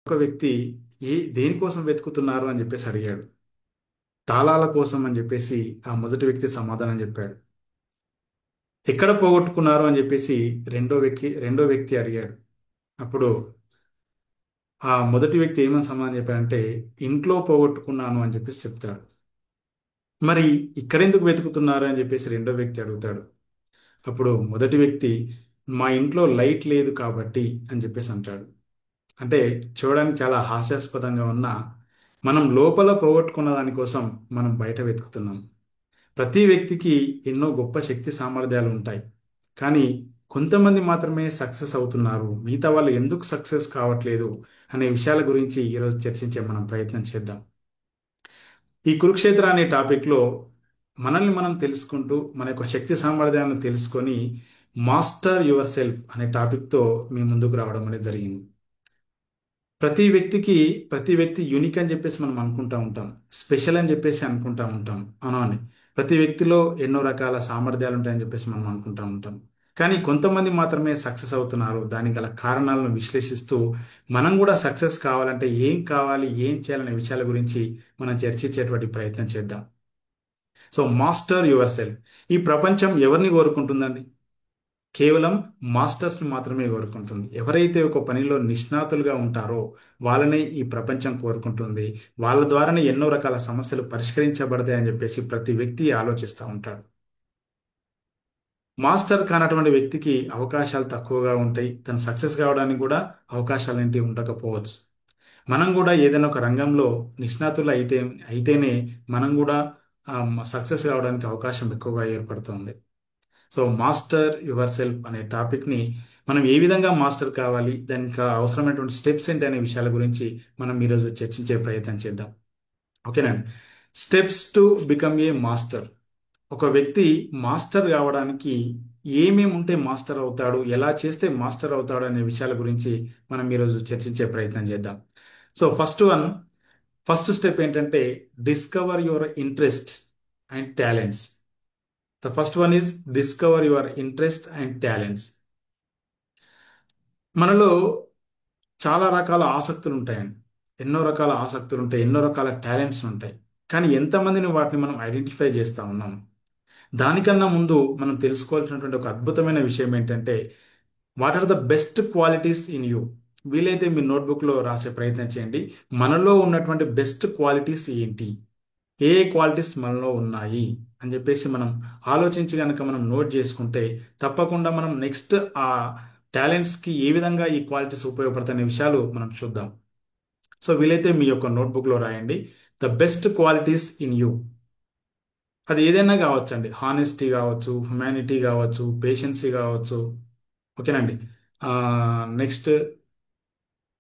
ఒక వ్యక్తి దేనికోసం వెతుకుతున్నారు అని చెప్పేసి అడిగాడు. తాళాల కోసం అని చెప్పేసి ఆ మొదటి వ్యక్తి సమాధానం చెప్పాడు. ఎక్కడ పోగొట్టుకున్నారు అని చెప్పేసి రెండో వ్యక్తి అడిగాడు. అప్పుడు ఆ మొదటి వ్యక్తి ఏమని సమాధానం చెప్పాడంటే, ఇంట్లో పోగొట్టుకున్నాను అని చెప్పేసి చెప్తాడు. మరి ఇక్కడెందుకు వెతుకుతున్నారు అని చెప్పేసి రెండో వ్యక్తి అడుగుతాడు. అప్పుడు మొదటి వ్యక్తి, మా ఇంట్లో లైట్ లేదు కాబట్టి అని చెప్పేసి అంటాడు. అంటే చూడడానికి చాలా హాస్యాస్పదంగా ఉన్న, మనం లోపల పోగొట్టుకున్న దానికోసం మనం బయట వెతుకుతున్నాం. ప్రతి వ్యక్తికి ఎన్నో గొప్ప శక్తి సామర్థ్యాలు ఉంటాయి. కానీ కొంతమంది మాత్రమే సక్సెస్ అవుతున్నారు, మిగతా వాళ్ళు ఎందుకు సక్సెస్ కావట్లేదు అనే విషయాల గురించి ఈరోజు చర్చించే మనం ప్రయత్నం చేద్దాం. ఈ కురుక్షేత్ర అనే టాపిక్లో మనల్ని మనం తెలుసుకుంటూ మన యొక్క శక్తి సామర్థ్యాలను తెలుసుకొని మాస్టర్ యువర్ సెల్ఫ్ అనే టాపిక్తో మీ ముందుకు రావడం అనేది జరిగింది. ప్రతి వ్యక్తికి ప్రతి వ్యక్తి యూనిక్ అని చెప్పేసి మనం అనుకుంటా ఉంటాం, స్పెషల్ అని చెప్పేసి అనుకుంటా ఉంటాం. అవునండి, ప్రతి వ్యక్తిలో ఎన్నో రకాల సామర్థ్యాలు ఉంటాయని చెప్పేసి మనం అనుకుంటా ఉంటాం. కానీ కొంతమంది మాత్రమే సక్సెస్ అవుతున్నారు. దానికి గల కారణాలను విశ్లేషిస్తూ మనం కూడా సక్సెస్ కావాలంటే ఏం కావాలి, ఏం చేయాలనే విషయాల గురించి మనం చర్చించేటువంటి ప్రయత్నం చేద్దాం. So master your self. ఈ ప్రపంచం ఎవరిని కోరుకుంటుందండి? కేవలం మాస్టర్స్ని మాత్రమే కోరుకుంటుంది. ఎవరైతే ఒక పనిలో నిష్ణాతులుగా ఉంటారో వాళ్ళనే ఈ ప్రపంచం కోరుకుంటుంది. వాళ్ళ ద్వారానే ఎన్నో రకాల సమస్యలు పరిష్కరించబడతాయని చెప్పేసి ప్రతి వ్యక్తి ఆలోచిస్తూ ఉంటాడు. మాస్టర్ కానటువంటి వ్యక్తికి అవకాశాలు తక్కువగా ఉంటాయి. తను సక్సెస్ కావడానికి కూడా అవకాశాలు ఏంటి ఉండకపోవచ్చు. మనం కూడా ఏదైనా ఒక రంగంలో నిష్ణాతులు అయితేనే మనం కూడా సక్సెస్ కావడానికి అవకాశం ఎక్కువగా ఏర్పడుతుంది. సో మాస్టర్ యువర్ సెల్ఫ్ అనే టాపిక్ని మనం ఏ విధంగా మాస్టర్ కావాలి, దానికి అవసరమైనటువంటి స్టెప్స్ ఏంటి అనే విషయాల గురించి మనం ఈరోజు చర్చించే ప్రయత్నం చేద్దాం. ఓకేనండి. Steps to become a master. ఒక వ్యక్తి మాస్టర్ కావడానికి ఏమేమి ఉంటే మాస్టర్ అవుతాడు, ఎలా చేస్తే మాస్టర్ అవుతాడు అనే విషయాల గురించి మనం ఈరోజు చర్చించే ప్రయత్నం చేద్దాం. సో ఫస్ట్ స్టెప్ ఏంటంటే discover your interest and talents. The first one is discover your interest and talents. మనలో చాలా రకాల ఆసక్తులు ఉంటాయండి. ఎన్నో రకాల ఆసక్తులు ఉంటాయి, ఎన్నో రకాల టాలెంట్స్ ఉంటాయి. కానీ ఎంతమందిని వాటిని మనం ఐడెంటిఫై చేస్తూ ఉన్నాం? దానికన్నా ముందు మనం తెలుసుకోవాల్సినటువంటి ఒక అద్భుతమైన విషయం ఏంటంటే, what are the best qualities in you. వీలైతే మీ నోట్బుక్లో రాసే ప్రయత్నం చేయండి. మనలో ఉన్నటువంటి బెస్ట్ క్వాలిటీస్ ఏంటి, ఏ క్వాలిటీస్ మనలో ఉన్నాయి అని చెప్పేసి మనం ఆలోచించి కనుక మనం నోట్ చేసుకుంటే తప్పకుండా మనం నెక్స్ట్ ఆ టాలెంట్స్కి ఏ విధంగా ఈ క్వాలిటీస్ ఉపయోగపడతాయనే విషయాలు మనం చూద్దాం. సో వీలైతే మీ యొక్క నోట్బుక్లో రాయండి, the best qualities in you. అది ఏదైనా కావచ్చండి. హానెస్టీ కావచ్చు, హ్యుమానిటీ కావచ్చు, పేషెన్సీ కావచ్చు. ఓకేనండి. నెక్స్ట్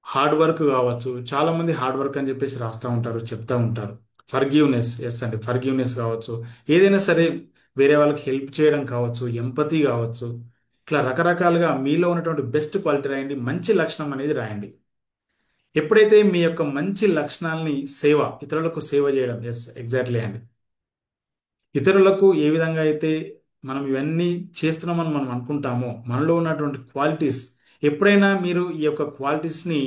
హార్డ్ వర్క్ కావచ్చు. చాలా మంది హార్డ్ వర్క్ అని చెప్పేసి రాస్తూ ఉంటారు, చెప్తా ఉంటారు. ఫర్గివ్నెస్, ఎస్ అండి, ఫర్గివ్నెస్ కావచ్చు. ఏదైనా సరే వేరే వాళ్ళకి హెల్ప్ చేయడం కావచ్చు, ఎంపతి కావచ్చు. ఇట్లా రకరకాలుగా మీలో ఉన్నటువంటి బెస్ట్ క్వాలిటీ రాయండి, మంచి లక్షణం అనేది రాయండి. ఎప్పుడైతే మీ యొక్క మంచి లక్షణాలని ఇతరులకు సేవ చేయడం, ఎస్ ఎగ్జాక్ట్లీ అండి. ఇతరులకు ఏ విధంగా అయితే మనం ఇవన్నీ చేస్తున్నామని మనం అనుకుంటామో మనలో ఉన్నటువంటి క్వాలిటీస్, ఎప్పుడైనా మీరు ఈ యొక్క క్వాలిటీస్ని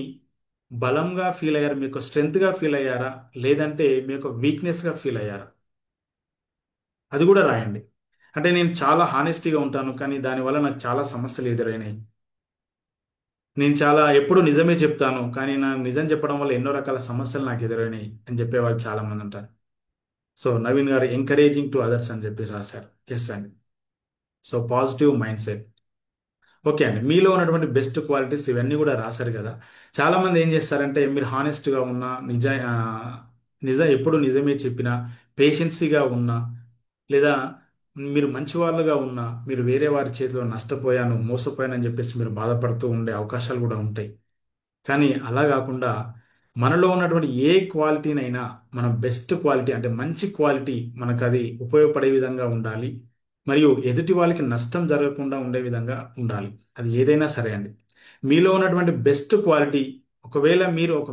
బలంగా ఫీల్ అయ్యారా, మీ యొక్క స్ట్రెంగ్త్గా ఫీల్ అయ్యారా, లేదంటే మీ యొక్క వీక్నెస్గా ఫీల్ అయ్యారా, అది కూడా రాయండి. అంటే నేను చాలా హానెస్టీగా ఉంటాను, కానీ దానివల్ల నాకు చాలా సమస్యలు ఎదురైనాయి. నేను చాలా ఎప్పుడు నిజమే చెప్తాను, కానీ నా నిజం చెప్పడం వల్ల ఎన్నో రకాల సమస్యలు నాకు ఎదురైనాయి అని చెప్పేవాళ్ళు చాలా మంది ఉంటారు. సో నవీన్ గారు ఎంకరేజింగ్ టు అదర్స్ అని చెప్పి రాశారు. ఎస్ అండి. So positive mind set. Okay అండి, మీలో ఉన్నటువంటి బెస్ట్ క్వాలిటీస్ ఇవన్నీ కూడా రాశారు కదా. చాలా మంది ఏం చేస్తారంటే, మీరు హానెస్ట్గా ఉన్నా, ఎప్పుడు నిజమే చెప్పినా, పేషెన్సీగా ఉన్నా, లేదా మీరు మంచి వాళ్ళుగా ఉన్నా, మీరు వేరే వారి చేతిలో నష్టపోయాను, మోసపోయాను అని చెప్పేసి మీరు బాధపడుతూ ఉండే అవకాశాలు కూడా ఉంటాయి. కానీ అలా కాకుండా మనలో ఉన్నటువంటి ఏ క్వాలిటీనైనా మన బెస్ట్ క్వాలిటీ అంటే మంచి క్వాలిటీ మనకు అది ఉపయోగపడే విధంగా ఉండాలి. మరియు ఎదుటి వాళ్ళకి నష్టం జరగకుండా ఉండే విధంగా ఉండాలి. అది ఏదైనా సరే అండి. మీలో ఉన్నటువంటి బెస్ట్ క్వాలిటీ, ఒకవేళ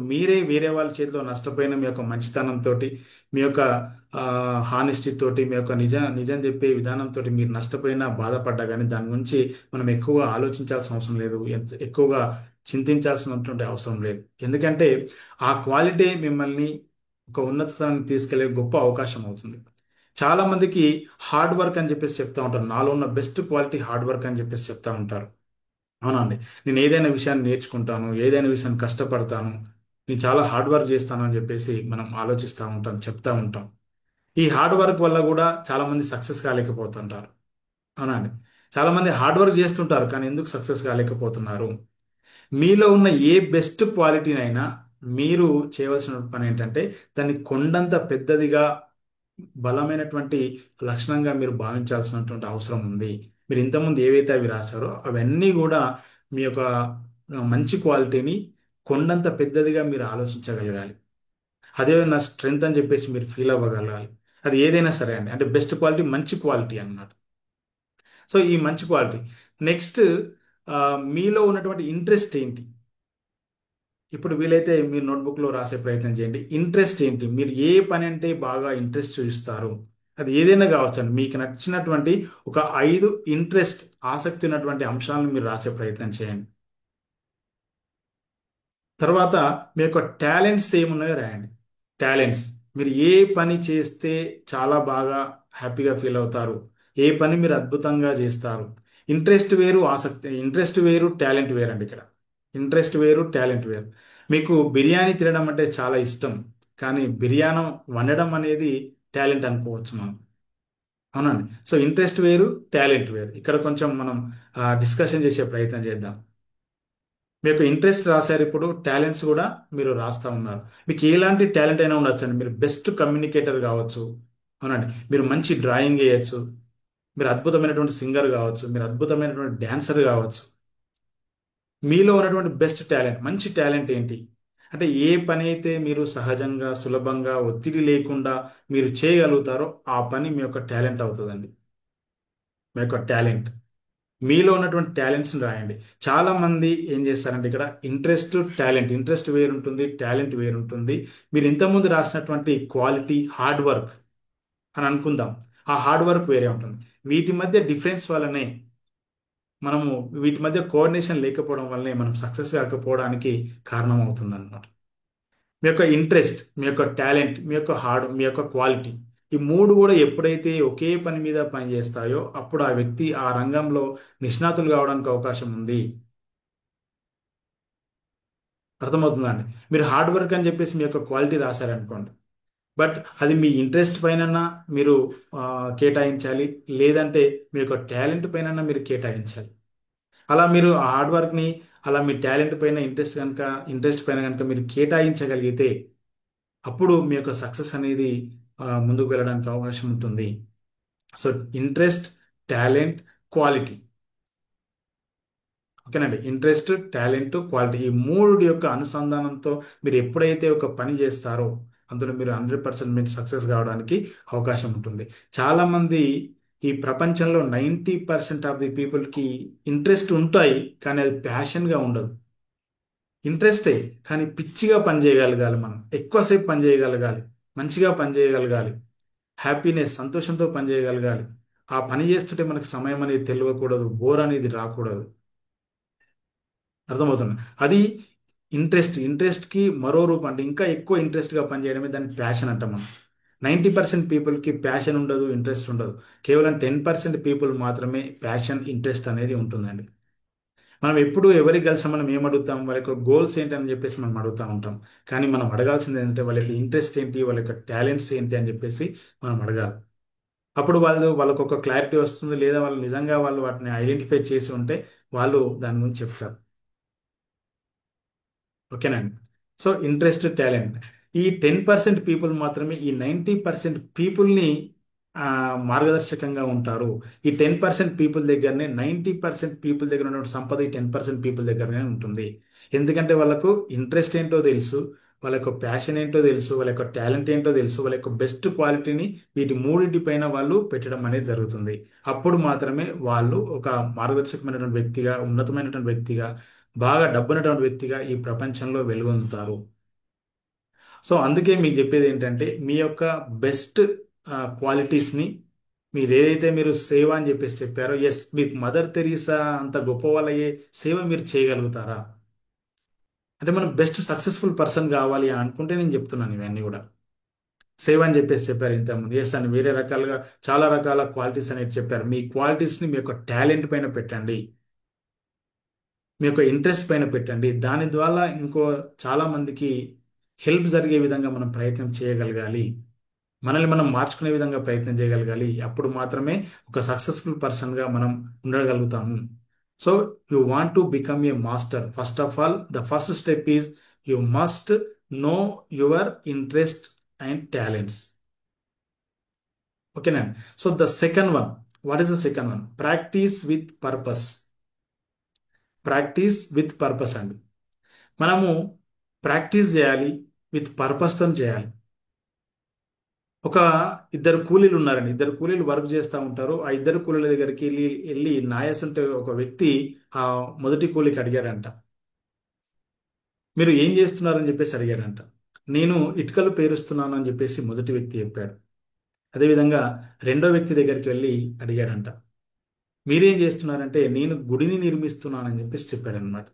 మీరే వేరే వాళ్ళ చేతిలో నష్టపోయిన మీ యొక్క మంచితనంతో, మీ యొక్క హానెస్టీ తోటి, మీ యొక్క నిజం చెప్పే విధానంతో మీరు నష్టపోయినా బాధపడ్డా కానీ దాని గురించి మనం ఎక్కువగా ఆలోచించాల్సిన అవసరం లేదు. ఎక్కువగా చింతించాల్సినటువంటి అవసరం లేదు. ఎందుకంటే ఆ క్వాలిటీ మిమ్మల్ని ఒక ఉన్నత స్థానానికి తీసుకెళ్లే గొప్ప అవకాశం అవుతుంది. చాలా మందికి హార్డ్ వర్క్ అని చెప్పేసి చెప్తా ఉంటారు. నాలో ఉన్న బెస్ట్ క్వాలిటీ హార్డ్ వర్క్ అని చెప్పేసి చెప్తా ఉంటారు. అవునండి. నేను ఏదైనా విషయాన్ని నేర్చుకుంటాను, ఏదైనా విషయాన్ని కష్టపడతాను, నేను చాలా హార్డ్ వర్క్ చేస్తాను అని చెప్పేసి మనం ఆలోచిస్తూ ఉంటాం, చెప్తా ఉంటాం. ఈ హార్డ్ వర్క్ వల్ల కూడా చాలా మంది సక్సెస్ కాలేకపోతుంటారు. అవునండి. చాలా మంది హార్డ్ వర్క్ చేస్తుంటారు, కానీ ఎందుకు సక్సెస్ కాలేకపోతున్నారు? మీలో ఉన్న ఏ బెస్ట్ క్వాలిటీనైనా మీరు చేయవలసిన పని ఏంటంటే దాన్ని కొండంత పెద్దదిగా బలమైనటువంటి లక్షణంగా మీరు భావించాల్సినటువంటి అవసరం ఉంది. మీరు ఇంతకుముందు ఏవైతే అవి రాశారో అవన్నీ కూడా మీ యొక్క మంచి క్వాలిటీని కొండంత పెద్దదిగా మీరు ఆలోచించగలగాలి. అదే నా స్ట్రెంగ్త్ అని చెప్పేసి మీరు ఫీల్ అవ్వగలగాలి. అది ఏదైనా సరే అండి. అంటే బెస్ట్ క్వాలిటీ మంచి క్వాలిటీ అన్నమాట. సో ఈ మంచి క్వాలిటీ నెక్స్ట్ మీలో ఉన్నటువంటి ఇంట్రెస్ట్ ఏంటి? ఇప్పుడు వీలైతే మీరు నోట్బుక్లో రాసే ప్రయత్నం చేయండి. ఇంట్రెస్ట్ ఏంటి? మీరు ఏ పని అంటే బాగా ఇంట్రెస్ట్ చూపిస్తారు? అది ఏదైనా కావచ్చండి. మీకు నచ్చినటువంటి ఒక 5 ఇంట్రెస్ట్ ఆసక్తి ఉన్నటువంటి అంశాలను మీరు రాసే ప్రయత్నం చేయండి. తర్వాత మీ యొక్క టాలెంట్స్ ఏమున్నాయో రాయండి. టాలెంట్స్, మీరు ఏ పని చేస్తే చాలా బాగా హ్యాపీగా ఫీల్ అవుతారు, ఏ పని మీరు అద్భుతంగా చేస్తారు. ఇంట్రెస్ట్ వేరు, ఆసక్తి. ఇంట్రెస్ట్ వేరు, టాలెంట్ వేరండి ఇక్కడ. ఇంట్రెస్ట్ వేరు, టాలెంట్ వేరు. మీకు బిర్యానీ తినడం అంటే చాలా ఇష్టం, కానీ బిర్యానీ వండడం అనేది టాలెంట్ అనుకోవచ్చు మనం. అవునండి. సో ఇంట్రెస్ట్ వేరు, టాలెంట్ వేరు. ఇక్కడ కొంచెం మనం డిస్కషన్ చేసే ప్రయత్నం చేద్దాం. మీకు ఇంట్రెస్ట్ రాశారు, ఇప్పుడు టాలెంట్స్ కూడా మీరు రాస్తా ఉన్నారు. మీకు ఎలాంటి టాలెంట్ అయినా ఉండొచ్చండి. మీరు బెస్ట్ కమ్యూనికేటర్ కావచ్చు. అవునండి. మీరు మంచి డ్రాయింగ్ వేయచ్చు, మీరు అద్భుతమైనటువంటి సింగర్ కావచ్చు, మీరు అద్భుతమైనటువంటి డాన్సర్ కావచ్చు. మీలో ఉన్నటువంటి బెస్ట్ టాలెంట్, మంచి టాలెంట్ ఏంటి? అంటే ఏ పని అయితే మీరు సహజంగా సులభంగా ఒత్తిడి లేకుండా మీరు చేయగలుగుతారో ఆ పని మీ యొక్క టాలెంట్ అవుతుందండి. మీ యొక్క టాలెంట్, మీలో ఉన్నటువంటి టాలెంట్స్ని రాయండి. చాలా మంది ఏం చేస్తారంటే ఇక్కడ ఇంట్రెస్ట్ టాలెంట్, ఇంట్రెస్ట్ వేరుంటుంది, టాలెంట్ వేరుంటుంది. మీరు ఇంతకుముందు రాసినటువంటి క్వాలిటీ హార్డ్ వర్క్ అని అనుకుందాం, ఆ హార్డ్ వర్క్ వేరే ఉంటుంది. వీటి మధ్య డిఫరెన్స్ వల్లనే మనము, వీటి మధ్య కోఆర్డినేషన్ లేకపోవడం వల్లనే మనం సక్సెస్ కాకపోవడానికి కారణం అవుతుంది అన్నమాట. మీ యొక్క ఇంట్రెస్ట్, మీ యొక్క టాలెంట్, మీ యొక్క క్వాలిటీ, ఈ మూడు కూడా ఎప్పుడైతే ఒకే పని మీద పని చేస్తాయో అప్పుడు ఆ వ్యక్తి ఆ రంగంలో నిష్ణాతులు కావడానికి అవకాశం ఉంది. అర్థమవుతుందండి. మీరు హార్డ్ వర్క్ అని చెప్పేసి మీ యొక్క క్వాలిటీ రాశారనుకోండి, బట్ అది మీ ఇంట్రెస్ట్ పైన మీరు కేటాయించాలి, లేదంటే మీ యొక్క టాలెంట్ పైన మీరు కేటాయించాలి. అలా మీరు ఆ హార్డ్ వర్క్ని, అలా మీ టాలెంట్ పైన ఇంట్రెస్ట్ పైన కనుక మీరు కేటాయించగలిగితే అప్పుడు మీ యొక్క సక్సెస్ అనేది ముందుకు వెళ్ళడానికి అవకాశం ఉంటుంది. So interest, talent, quality. ఓకేనండి. ఇంట్రెస్ట్, టాలెంట్, క్వాలిటీ, ఈ మూడు యొక్క అనుసంధానంతో మీరు ఎప్పుడైతే ఒక పని చేస్తారో అందులో మీరు 100% మీరు సక్సెస్ కావడానికి అవకాశం ఉంటుంది. చాలామంది ఈ ప్రపంచంలో 90% ఆఫ్ ది పీపుల్కి ఇంట్రెస్ట్ ఉంటాయి, కానీ అది ప్యాషన్గా ఉండదు. ఇంట్రెస్టే, కానీ పిచ్చిగా పని చేయగలగాలి, మనం ఎక్కువసేపు పని చేయగలగాలి, మంచిగా పని చేయగలగాలి, హ్యాపీనెస్, సంతోషంతో పని చేయగలగాలి. ఆ పని చేస్తుంటే మనకు సమయం అనేది తెలియకూడదు, బోర్ అనేది రాకూడదు. అర్థమవుతుంది. అది ఇంట్రెస్ట్కి మరో రూపం, అంటే ఇంకా ఎక్కువ ఇంట్రెస్ట్గా పనిచేయడమే దాన్ని ప్యాషన్ అంటాం మనం. 90% పీపుల్కి ప్యాషన్ ఉండదు, ఇంట్రెస్ట్ ఉండదు. కేవలం 10% పీపుల్ మాత్రమే ప్యాషన్, ఇంట్రెస్ట్ అనేది ఉంటుందండి. మనం ఎప్పుడు ఎవరికి కలిసి మనం ఏం అడుగుతాం, వాళ్ళ యొక్క గోల్స్ ఏంటి అని చెప్పేసి మనం అడుగుతూ ఉంటాం. కానీ మనం అడగాల్సింది ఏంటంటే వాళ్ళ యొక్క ఇంట్రెస్ట్ ఏంటి, వాళ్ళ యొక్క టాలెంట్స్ ఏంటి అని చెప్పేసి మనం అడగాలి. అప్పుడు వాళ్ళకు ఒక క్లారిటీ వస్తుంది, లేదా వాళ్ళు నిజంగా వాళ్ళు వాటిని ఐడెంటిఫై చేసి ఉంటే వాళ్ళు దాని గురించి చెప్తారు. ఓకేనండి. సో ఇంట్రెస్ట్, టాలెంట్, ఈ 10% పీపుల్ మాత్రమే ఈ 90% పీపుల్ని మార్గదర్శకంగా ఉంటారు. ఈ 10% పీపుల్ దగ్గరనే 90% పీపుల్ దగ్గర ఉన్న సంపద ఈ 10% పీపుల్ దగ్గరనే ఉంటుంది. ఎందుకంటే వాళ్ళకు ఇంట్రెస్ట్ ఏంటో తెలుసు, వాళ్ళ యొక్క ప్యాషన్ ఏంటో తెలుసు, వాళ్ళ యొక్క టాలెంట్ ఏంటో తెలుసు, వాళ్ళ యొక్క బెస్ట్ క్వాలిటీని వీటి మూడింటి పైన వాళ్ళు పెట్టడం అనేది జరుగుతుంది. అప్పుడు మాత్రమే వాళ్ళు ఒక మార్గదర్శకమైనటువంటి వ్యక్తిగా, ఉన్నతమైనటువంటి వ్యక్తిగా, బాగా డబ్బున్నటువంటి వ్యక్తిగా ఈ ప్రపంచంలో వెలుగొందుతారు. సో అందుకే మీకు చెప్పేది ఏంటంటే మీ యొక్క బెస్ట్ క్వాలిటీస్ని, మీరు ఏదైతే మీరు సేవ అని చెప్పేసి చెప్పారో, ఎస్, మీకు మదర్ తెరీసా అంత గొప్ప వాళ్ళయ్యే సేవ మీరు చేయగలుగుతారా? అంటే మనం బెస్ట్ సక్సెస్ఫుల్ పర్సన్ కావాలి అని అనుకుంటే నేను చెప్తున్నాను ఇవన్నీ కూడా. సేవ్ అని చెప్పేసి చెప్పారు ఇంతకుముందు. ఎస్ అని వేరే రకాలుగా చాలా రకాల క్వాలిటీస్ అనేది చెప్పారు. మీ క్వాలిటీస్ని మీ యొక్క టాలెంట్ పైన పెట్టండి, మీ యొక్క ఇంట్రెస్ట్ పైన పెట్టండి. దాని ద్వారా ఇంకో చాలా మందికి హెల్ప్ జరిగే విధంగా మనం ప్రయత్నం చేయగలగాలి. మనల్ని మనం మార్చుకునే విధంగా ప్రయత్నం చేయగలగాలి. అప్పుడు మాత్రమే ఒక సక్సెస్ఫుల్ పర్సన్గా మనం ఉండగలుగుతాము. So you want to become a master, first of all the first step is you must know your interest and talents. ఓకేనా? So the second one, what is the second one? Practice with purpose. Practice with purpose అండి. మనము practice చేయాలి, with పర్పస్తో చేయాలి. ఒక ఇద్దరు కూలీలు ఉన్నారండి. ఇద్దరు కూలీలు వర్క్ చేస్తూ ఉంటారు. ఆ ఇద్దరు కూలీల దగ్గరికి వెళ్ళి నాయస్ అంటే ఒక వ్యక్తి ఆ మొదటి కూలికి అడిగాడంట, మీరు ఏం చేస్తున్నారని చెప్పేసి అడిగాడంట. నేను ఇటుకలు పేరుస్తున్నాను అని చెప్పేసి మొదటి వ్యక్తి చెప్పాడు. అదేవిధంగా రెండో వ్యక్తి దగ్గరికి వెళ్ళి అడిగాడంట, మీరేం చేస్తున్నారంటే నేను గుడిని నిర్మిస్తున్నానని చెప్పేసి చెప్పాడనమాట.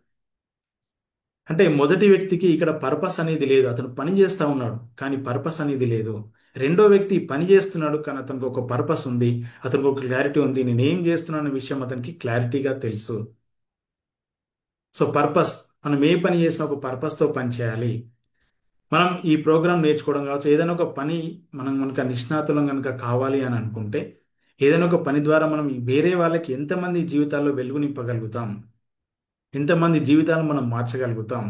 అంటే మొదటి వ్యక్తికి ఇక్కడ పర్పస్ అనేది లేదు, అతను పని చేస్తా ఉన్నాడు కానీ పర్పస్ అనేది లేదు. రెండో వ్యక్తి పని చేస్తున్నాడు కానీ అతనికి ఒక పర్పస్ ఉంది, అతనికి ఒక క్లారిటీ ఉంది, నేను ఏం చేస్తున్నాను అనే విషయం అతనికి క్లారిటీగా తెలుసు. సో పర్పస్, మనం ఏ పని చేసినా ఒక పర్పస్తో పని చేయాలి. మనం ఈ ప్రోగ్రామ్ నేర్చుకోవడం కావచ్చు, ఏదైనా ఒక పని మనం కనుక నిష్ణాతులం కనుక కావాలి అని అనుకుంటే, ఏదైనా ఒక పని ద్వారా మనం వేరే వాళ్ళకి ఎంతమంది జీవితాల్లో వెలుగు నింపగలుగుతాం, ఎంతమంది జీవితాలను మనం మార్చగలుగుతాం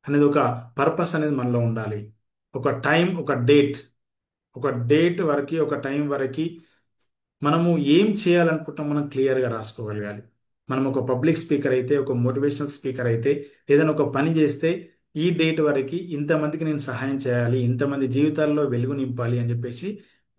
అనేది ఒక పర్పస్ అనేది మనలో ఉండాలి. ఒక టైం, ఒక డేట్ వరకు, ఒక టైం వరకు మనము ఏం చేయాలనుకుంటాం మనం క్లియర్గా రాసుకోగలగాలి. మనం ఒక పబ్లిక్ స్పీకర్ అయితే, ఒక మోటివేషనల్ స్పీకర్ అయితే, ఏదైనా ఒక పని చేస్తే ఈ డేట్ వరకు ఇంతమందికి నేను సహాయం చేయాలి, ఇంతమంది జీవితాల్లో వెలుగు నింపాలి అని చెప్పేసి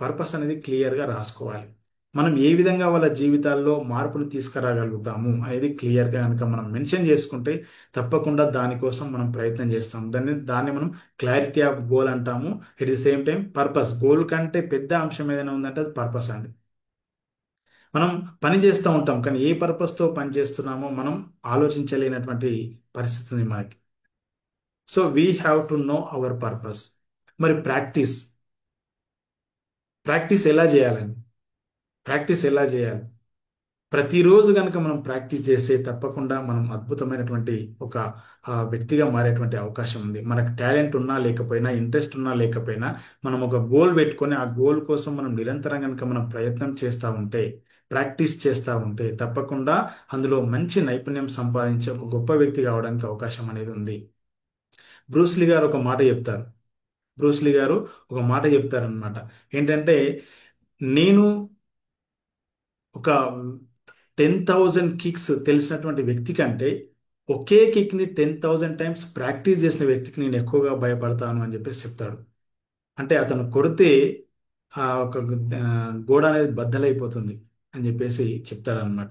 పర్పస్ అనేది క్లియర్గా రాసుకోవాలి. మనం ఏ విధంగా వాళ్ళ జీవితాల్లో మార్పును తీసుకురాగలుగుతాము అనేది క్లియర్గా కనుక మనం మెన్షన్ చేసుకుంటే తప్పకుండా దానికోసం మనం ప్రయత్నం చేస్తాం. దాన్ని మనం క్లారిటీ ఆఫ్ గోల్ అంటాము. At the same time purpose. Goal కంటే పెద్ద అంశం ఏదైనా ఉందంటే అది పర్పస్ అండి. మనం పని చేస్తూ ఉంటాం కానీ ఏ పర్పస్తో పని చేస్తున్నామో మనం ఆలోచించలేనటువంటి పరిస్థితి ఉంది మనకి. So we have to know our purpose. మరి ప్రాక్టీస్, ప్రాక్టీస్ ఎలా చేయాలండి? ప్రాక్టీస్ ఎలా చేయాలి? ప్రతిరోజు కనుక మనం ప్రాక్టీస్ చేస్తే తప్పకుండా మనం అద్భుతమైనటువంటి ఒక వ్యక్తిగా మారేటువంటి అవకాశం ఉంది. మనకు టాలెంట్ ఉన్నా లేకపోయినా, ఇంట్రెస్ట్ ఉన్నా లేకపోయినా, మనం ఒక గోల్ పెట్టుకొని ఆ గోల్ కోసం మనం నిరంతరం కనుక మనం ప్రయత్నం చేస్తూ ఉంటే, ప్రాక్టీస్ చేస్తూ ఉంటే తప్పకుండా అందులో మంచి నైపుణ్యం సంపాదించి ఒక గొప్ప వ్యక్తి కావడానికి అవకాశం అనేది ఉంది. బ్రూస్లీ గారు ఒక మాట చెప్తారు. బ్రూస్లీ గారు ఒక మాట చెప్తారనమాట. ఏంటంటే, నేను ఒక 10,000 కిక్స్ తెలిసినటువంటి వ్యక్తి కంటే ఒకే కిక్ని 10,000 టైమ్స్ ప్రాక్టీస్ చేసిన వ్యక్తికి నేను ఎక్కువగా భయపడతాను అని చెప్పేసి చెప్తాడు. అంటే అతను కొడితే ఒక గోడ అనేది బద్దలైపోతుంది అని చెప్పేసి చెప్తాడనమాట.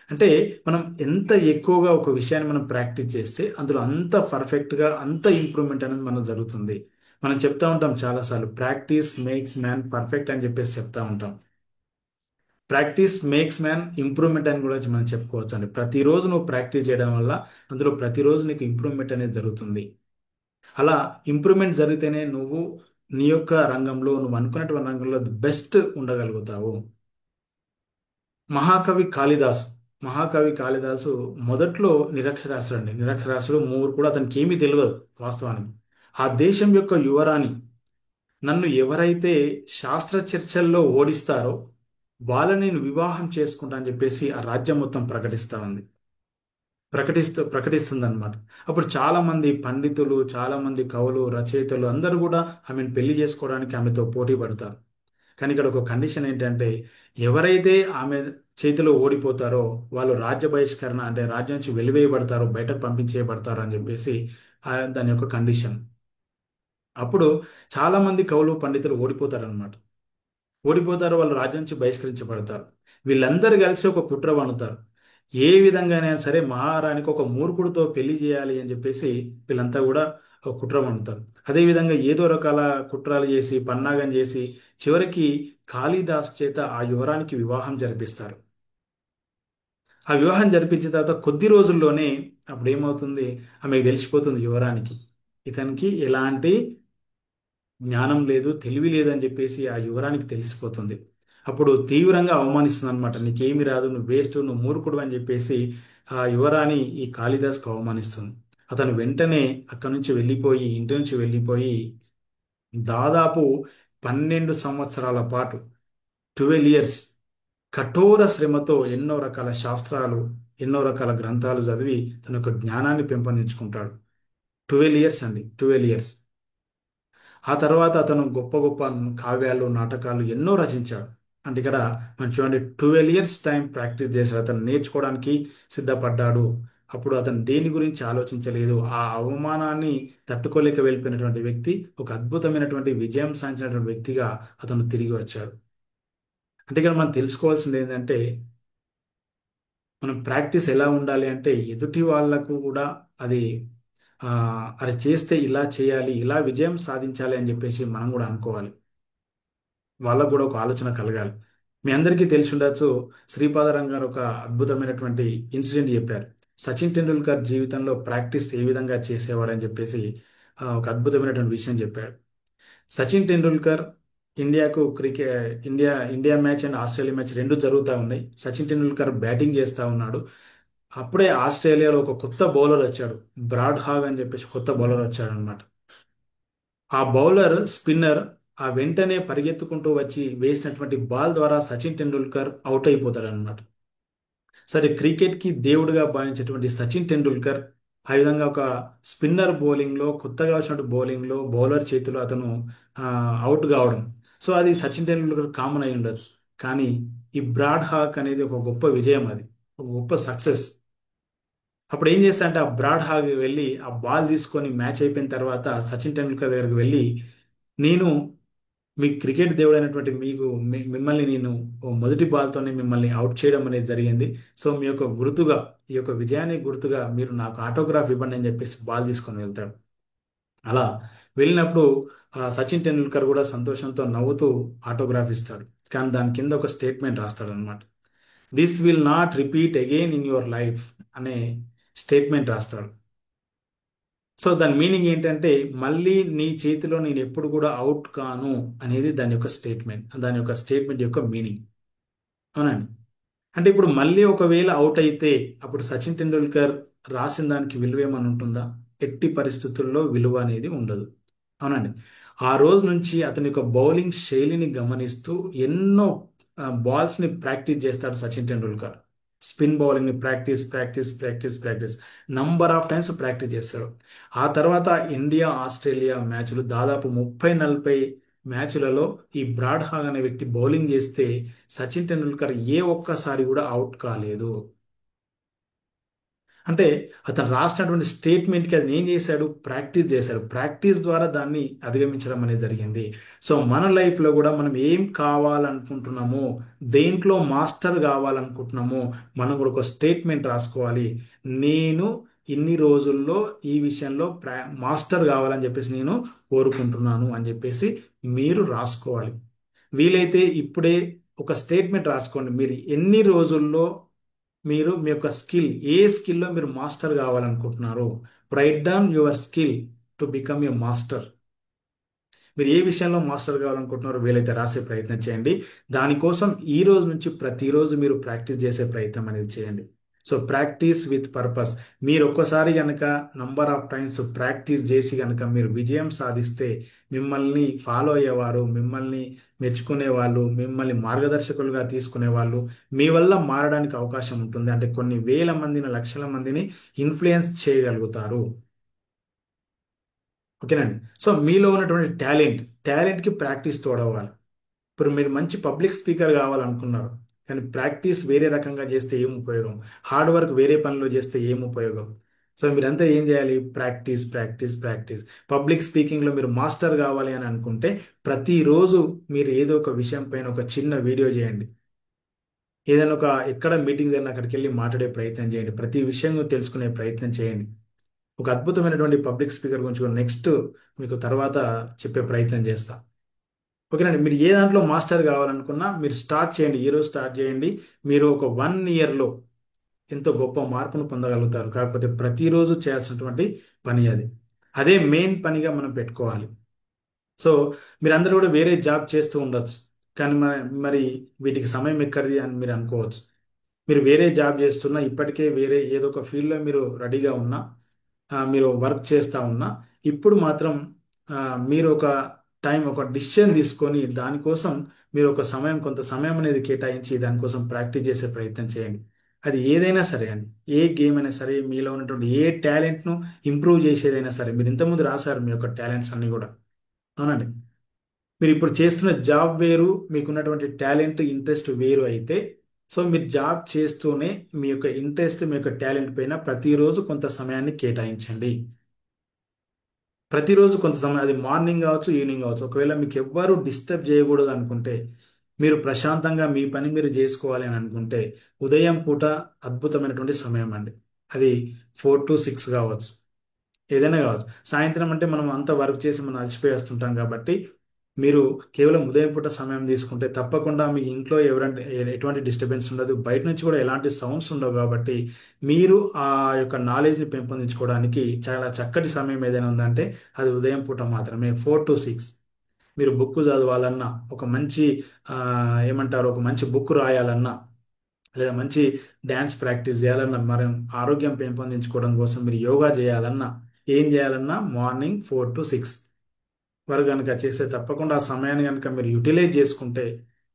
అంటే మనం ఎంత ఎక్కువగా ఒక విషయాన్ని మనం ప్రాక్టీస్ చేస్తే అందులో అంత పర్ఫెక్ట్గా, అంత ఇంప్రూవ్మెంట్ అనేది మనం జరుగుతుంది. మనం చెప్తా ఉంటాం చాలాసార్లు, ప్రాక్టీస్ మేక్స్ మ్యాన్ పర్ఫెక్ట్ అని చెప్పేసి చెప్తా ఉంటాం. ప్రాక్టీస్ మేక్స్ మ్యాన్ ఇంప్రూవ్మెంట్ అని కూడా మనం చెప్పుకోవచ్చు అండి. ప్రతిరోజు నువ్వు ప్రాక్టీస్ చేయడం వల్ల అందులో ప్రతిరోజు నీకు ఇంప్రూవ్మెంట్ అనేది జరుగుతుంది. అలా ఇంప్రూవ్మెంట్ జరిగితేనే నువ్వు నీ యొక్క రంగంలో, నువ్వు అనుకున్నటువంటి రంగంలో బెస్ట్ ఉండగలుగుతావు. మహాకవి కాళిదాసు, మహాకవి కాళిదాసు మొదట్లో నిరక్షరాస్యుడు అండి. నిరక్షరాస్యుడు, మూడు కూడా అతనికి ఏమీ తెలియదు వాస్తవానికి. ఆ దేశం యొక్క యువరాణి, నన్ను ఎవరైతే శాస్త్ర చర్చల్లో ఓడిస్తారో వాళ్ళని నేను వివాహం చేసుకుంటా అని చెప్పేసి ఆ రాజ్యం మొత్తం ప్రకటిస్తా ఉంది. ప్రకటిస్తుంది అనమాట. అప్పుడు చాలా మంది పండితులు, చాలా మంది కవులు, రచయితలు అందరూ కూడా ఆమెను పెళ్లి చేసుకోవడానికి ఆమెతో పోటీ పడతారు. కానీ ఇక్కడ ఒక కండిషన్ ఏంటంటే, ఎవరైతే ఆమె చేతిలో ఓడిపోతారో వాళ్ళు రాజ్య బహిష్కరణ, అంటే రాజ్యం నుంచి వెలివేయబడతారో, బయటకు పంపించేయబడతారు అని చెప్పేసి దాని యొక్క కండిషన్. అప్పుడు చాలా మంది కవులు, పండితులు ఓడిపోతారనమాట. ఓడిపోతారు, వాళ్ళు రాజ్యం నుంచి బహిష్కరించబడతారు. వీళ్ళందరూ కలిసి ఒక కుట్ర పన్నుతారు. ఏ విధంగానైనా సరే మహారాణికి ఒక మూర్ఖుడితో పెళ్లి చేయాలి అని చెప్పేసి వీళ్ళంతా కూడా ఒక కుట్ర పన్నుతారు. అదేవిధంగా ఏదో రకాల కుట్రలు చేసి, పన్నాగం చేసి చివరికి కాళిదాస్ చేత ఆ యువరానికి వివాహం జరిపిస్తారు. ఆ వివాహం జరిపించిన తర్వాత కొద్ది రోజుల్లోనే అప్పుడు ఏమవుతుంది, ఆమెకు తెలిసిపోతుంది యువరానికి ఇతనికి ఎలాంటి జ్ఞానం లేదు, తెలివి లేదని చెప్పేసి ఆ యువరానికి తెలిసిపోతుంది. అప్పుడు తీవ్రంగా అవమానిస్తుంది అనమాట. నీకేమి రాదు, నువ్వు వేస్ట్, నువ్వు మూర్ఖుడు అని చెప్పేసి ఆ యువరాణి ఈ కాళిదాస్కు అవమానిస్తుంది. అతను వెంటనే అక్కడి నుంచి వెళ్ళిపోయి, ఇంటి నుంచి వెళ్ళిపోయి దాదాపు 12 సంవత్సరాల పాటు, 12 ఇయర్స్ కఠోర శ్రమతో ఎన్నో రకాల శాస్త్రాలు, ఎన్నో రకాల గ్రంథాలు చదివి తన యొక్క జ్ఞానాన్ని పెంపొందించుకుంటాడు. 12 ఇయర్స్ అండి, 12 ఇయర్స్. ఆ తర్వాత అతను గొప్ప గొప్ప కావ్యాలు, నాటకాలు ఎన్నో రచించాడు. అంటే ఇక్కడ మనం చూడండి, 12 ఇయర్స్ టైం ప్రాక్టీస్ చేశాడు, అతను నేర్చుకోవడానికి సిద్ధపడ్డాడు. అప్పుడు అతను దేని గురించి ఆలోచించలేదు. ఆ అవమానాన్ని తట్టుకోలేక వెళ్ళిపోయినటువంటి వ్యక్తి ఒక అద్భుతమైనటువంటి విజయం సాధించినటువంటి వ్యక్తిగా అతను తిరిగి వచ్చాడు. అంటే ఇక్కడ మనం తెలుసుకోవాల్సింది ఏంటంటే, మనం ప్రాక్టీస్ ఎలా ఉండాలి అంటే ఎదుటి వాళ్ళకు కూడా అది ఆ, అది చేస్తే ఇలా చేయాలి, ఇలా విజయం సాధించాలి అని చెప్పేసి మనం కూడా అనుకోవాలి. వాళ్ళకు కూడా ఒక ఆలోచన కలగాలి. మీ అందరికీ తెలిసి ఉండొచ్చు, శ్రీపాదరావు గారు ఒక అద్భుతమైనటువంటి ఇన్సిడెంట్ చెప్పారు. సచిన్ టెండూల్కర్ జీవితంలో ప్రాక్టీస్ ఏ విధంగా చేసేవాడని చెప్పేసి ఒక అద్భుతమైనటువంటి విషయం చెప్పాడు. Sachin Tendulkar India match and Australia match రెండు జరుగుతూ ఉన్నాయి. సచిన్ టెండూల్కర్ బ్యాటింగ్ చేస్తూ ఉన్నాడు. అప్పుడే ఆస్ట్రేలియాలో ఒక కొత్త బౌలర్ వచ్చాడు, బ్రాడ్ హాగ్ అని చెప్పేసి కొత్త బౌలర్ వచ్చాడు అనమాట. ఆ బౌలర్ స్పిన్నర్ ఆ వెంటనే పరిగెత్తుకుంటూ వచ్చి వేసినటువంటి బాల్ ద్వారా సచిన్ టెండూల్కర్ అవుట్ అయిపోతాడు అనమాట. సరే, క్రికెట్ కి దేవుడిగా భావించేటువంటి సచిన్ టెండూల్కర్ ఆ విధంగా ఒక స్పిన్నర్ బౌలింగ్ లో, కొత్తగా వచ్చినటువంటి బౌలింగ్ లో బౌలర్ చేతిలో అతను అవుట్ కావడం, సో అది సచిన్ టెండూల్కర్ కామన్ అయి ఉండొచ్చు. కానీ ఈ బ్రాడ్ హాక్ అనేది ఒక గొప్ప విజయం, అది ఒక గొప్ప సక్సెస్. అప్పుడు ఏం చేస్తా అంటే, ఆ బ్రాడ్ హాగ్ వెళ్ళి ఆ బాల్ తీసుకొని మ్యాచ్ అయిపోయిన తర్వాత సచిన్ టెండూల్కర్ దగ్గరికి వెళ్ళి, నేను మీ క్రికెట్ దేవుడు అయినటువంటి మిమ్మల్ని నేను ఓ మొదటి బాల్తోనే మిమ్మల్ని అవుట్ చేయడం అనేది జరిగింది. సో మీ యొక్క గుర్తుగా, ఈ యొక్క విజయానికి గుర్తుగా మీరు నాకు ఆటోగ్రాఫ్ ఇవ్వండి అని చెప్పేసి బాల్ తీసుకొని వెళ్తాడు. అలా వెళ్ళినప్పుడు సచిన్ టెండూల్కర్ కూడా సంతోషంతో నవ్వుతూ ఆటోగ్రాఫ్ ఇస్తాడు. కానీ దాని కింద ఒక స్టేట్మెంట్ రాస్తాడు అనమాట. This will not repeat again in your life అనే స్టేట్మెంట్ రాస్తాడు. సో దాని మీనింగ్ ఏంటంటే, మళ్ళీ నీ చేతిలో నేను ఎప్పుడు కూడా అవుట్ కాను అనేది దాని యొక్క స్టేట్మెంట్ యొక్క మీనింగ్. అవునండి. అంటే ఇప్పుడు మళ్ళీ ఒకవేళ అవుట్ అయితే అప్పుడు సచిన్ టెండూల్కర్ రాసిన దానికి విలువ ఏమైనా ఉంటుందా? ఎట్టి పరిస్థితుల్లో విలువ అనేది ఉండదు. అవునండి. ఆ రోజు నుంచి అతని యొక్క బౌలింగ్ శైలిని గమనిస్తూ ఎన్నో బాల్స్ ని ప్రాక్టీస్ చేస్తాడు సచిన్ టెండూల్కర్. స్పిన్ బౌలింగ్ ని practice practice practice practice number of times practice చేస్తాడు. ఆ తర్వాత ఇండియా ఆస్ట్రేలియా మ్యాచ్లు దాదాపు 30-40 మ్యాచ్లలో ఈ బ్రాడ్ హాగ్ అనే వ్యక్తి బౌలింగ్ చేస్తే సచిన్ టెండూల్కర్ ఏ ఒక్కసారి కూడా అవుట్ కాలేదు. అంటే అతను రాసినటువంటి స్టేట్మెంట్కి అది ఏం చేశాడు, ప్రాక్టీస్ చేశాడు. ప్రాక్టీస్ ద్వారా దాన్ని అధిగమించడం అనేది జరిగింది. సో మన లైఫ్లో కూడా మనం ఏం కావాలనుకుంటున్నామో, దేంట్లో మాస్టర్ కావాలనుకుంటున్నామో, మనం కూడా ఒక స్టేట్మెంట్ రాసుకోవాలి. నేను ఇన్ని రోజుల్లో ఈ విషయంలో మాస్టర్ కావాలని చెప్పేసి నేను కోరుకుంటున్నాను అని చెప్పేసి మీరు రాసుకోవాలి. వీలైతే ఇప్పుడే ఒక స్టేట్మెంట్ రాసుకోండి. మీరు ఎన్ని రోజుల్లో మీరు మీ యొక్క స్కిల్, ఏ స్కిల్లో మీరు మాస్టర్ కావాలనుకుంటున్నారు, write down your skill to become a master. మీరు ఏ విషయంలో మాస్టర్ కావాలనుకుంటున్నారో వీలైతే రాసే ప్రయత్నం చేయండి. దానికోసం ఈ రోజు నుంచి ప్రతిరోజు మీరు ప్రాక్టీస్ చేసే ప్రయత్నం అనేది చేయండి. So practice with purpose. మీరు ఒక్కసారి కనుక నంబర్ ఆఫ్ టైమ్స్ ప్రాక్టీస్ చేసి కనుక మీరు విజయం సాధిస్తే, మిమ్మల్ని ఫాలో అయ్యేవారు, మిమ్మల్ని మెచ్చుకునే వాళ్ళు, మిమ్మల్ని మార్గదర్శకులుగా తీసుకునే వాళ్ళు మీ వల్ల మారడానికి అవకాశం ఉంటుంది. అంటే కొన్ని వేల మందిని, లక్షల మందిని ఇన్ఫ్లుయెన్స్ చేయగలుగుతారు. ఓకేనండి. సో మీలో ఉన్నటువంటి టాలెంట్కి ప్రాక్టీస్ తోడవ్వాలి. ఇప్పుడు మీరు మంచి పబ్లిక్ స్పీకర్ కావాలనుకున్నారు, కానీ ప్రాక్టీస్ వేరే రకంగా చేస్తే ఏం ఉపయోగం, హార్డ్ వర్క్ వేరే పనిలో చేస్తే ఏం ఉపయోగం. సో మీరంతా ఏం చేయాలి, ప్రాక్టీస్ ప్రాక్టీస్ ప్రాక్టీస్. పబ్లిక్ స్పీకింగ్లో మీరు మాస్టర్ కావాలి అని అనుకుంటే ప్రతిరోజు మీరు ఏదో ఒక విషయం పైన ఒక చిన్న వీడియో చేయండి. ఏదైనా ఒక ఎక్కడ మీటింగ్స్ అయినా అక్కడికి వెళ్ళి మాట్లాడే ప్రయత్నం చేయండి. ప్రతి విషయం తెలుసుకునే ప్రయత్నం చేయండి. ఒక అద్భుతమైనటువంటి పబ్లిక్ స్పీకర్ గురించి నెక్స్ట్ మీకు తర్వాత చెప్పే ప్రయత్నం చేస్తా. ఓకేనండి. మీరు ఏ దాంట్లో మాస్టర్ కావాలనుకున్నా మీరు స్టార్ట్ చేయండి, ఈ రోజు స్టార్ట్ చేయండి. మీరు ఒక 1 ఇయర్లో ఎంతో గొప్ప మార్పును పొందగలుగుతారు. కాకపోతే ప్రతిరోజు చేయాల్సినటువంటి పని అది. అదే మెయిన్ పనిగా మనం పెట్టుకోవాలి. సో మీరందరూ కూడా వేరే జాబ్ చేస్తూ ఉండొచ్చు, కానీ మరి వీటికి సమయం ఎక్కడిది అని మీరు అనుకోవచ్చు. మీరు వేరే జాబ్ చేస్తున్నా, ఇప్పటికే వేరే ఏదో ఒక ఫీల్డ్లో మీరు రెడీగా ఉన్నా, మీరు వర్క్ చేస్తూ ఉన్నా, ఇప్పుడు మాత్రం ఆ, మీరు ఒక ఒక డిసిషన్ తీసుకొని దానికోసం మీరు ఒక సమయం, కొంత సమయం అనేది కేటాయించి దానికోసం ప్రాక్టీస్ చేసే ప్రయత్నం చేయండి. అది ఏదైనా సరే అండి, ఏ గేమ్ అయినా సరే, మీలో ఉన్నటువంటి ఏ టాలెంట్ను ఇంప్రూవ్ చేసేదైనా సరే. మీరు ఇంతకుముందు రాశారు మీ యొక్క టాలెంట్స్ అన్ని కూడా, అవునండి. మీరు ఇప్పుడు చేస్తున్న జాబ్ వేరు, మీకున్నటువంటి టాలెంట్ ఇంట్రెస్ట్ వేరు అయితే, సో మీరు జాబ్ చేస్తూనే మీ యొక్క ఇంట్రెస్ట్, మీ యొక్క టాలెంట్ పైన ప్రతిరోజు కొంత సమయాన్ని కేటాయించండి. ప్రతిరోజు కొంత సమయం, అది మార్నింగ్ కావచ్చు, ఈవినింగ్ కావచ్చు. ఒకవేళ మీకు ఎవ్వరూ డిస్టర్బ్ చేయకూడదు అనుకుంటే, మీరు ప్రశాంతంగా మీ పని మీరు చేసుకోవాలి అని అనుకుంటే, ఉదయం పూట అద్భుతమైనటువంటి సమయం అండి. అది 4 to 6 కావచ్చు, ఏదైనా కావచ్చు. సాయంత్రం అంటే మనం అంత వర్క్ చేసి మనం అలసిపోయి వస్తుంటాం కాబట్టి, మీరు కేవలం ఉదయం పూట సమయం తీసుకుంటే తప్పకుండా మీ ఇంట్లో ఎవరంటే ఎటువంటి డిస్టర్బెన్స్ ఉండదు, బయట నుంచి కూడా ఎలాంటి సౌండ్స్ ఉండవు. కాబట్టి మీరు ఆ యొక్క నాలెడ్జ్ని పెంపొందించుకోవడానికి చాలా చక్కటి సమయం ఏదైనా ఉందంటే అది ఉదయం పూట మాత్రమే. 4 to 6 మీరు బుక్ చదవాలన్నా, ఒక మంచి ఆ, ఏమంటారు, ఒక మంచి బుక్ రాయాలన్నా, లేదా మంచి డ్యాన్స్ ప్రాక్టీస్ చేయాలన్నా, మరి ఆరోగ్యం పెంపొందించుకోవడం కోసం మీరు యోగా చేయాలన్నా, ఏం చేయాలన్నా మార్నింగ్ 4 to 6 వారు కనుక చేస్తే, తప్పకుండా ఆ సమయాన్ని కనుక మీరు యూటిలైజ్ చేసుకుంటే,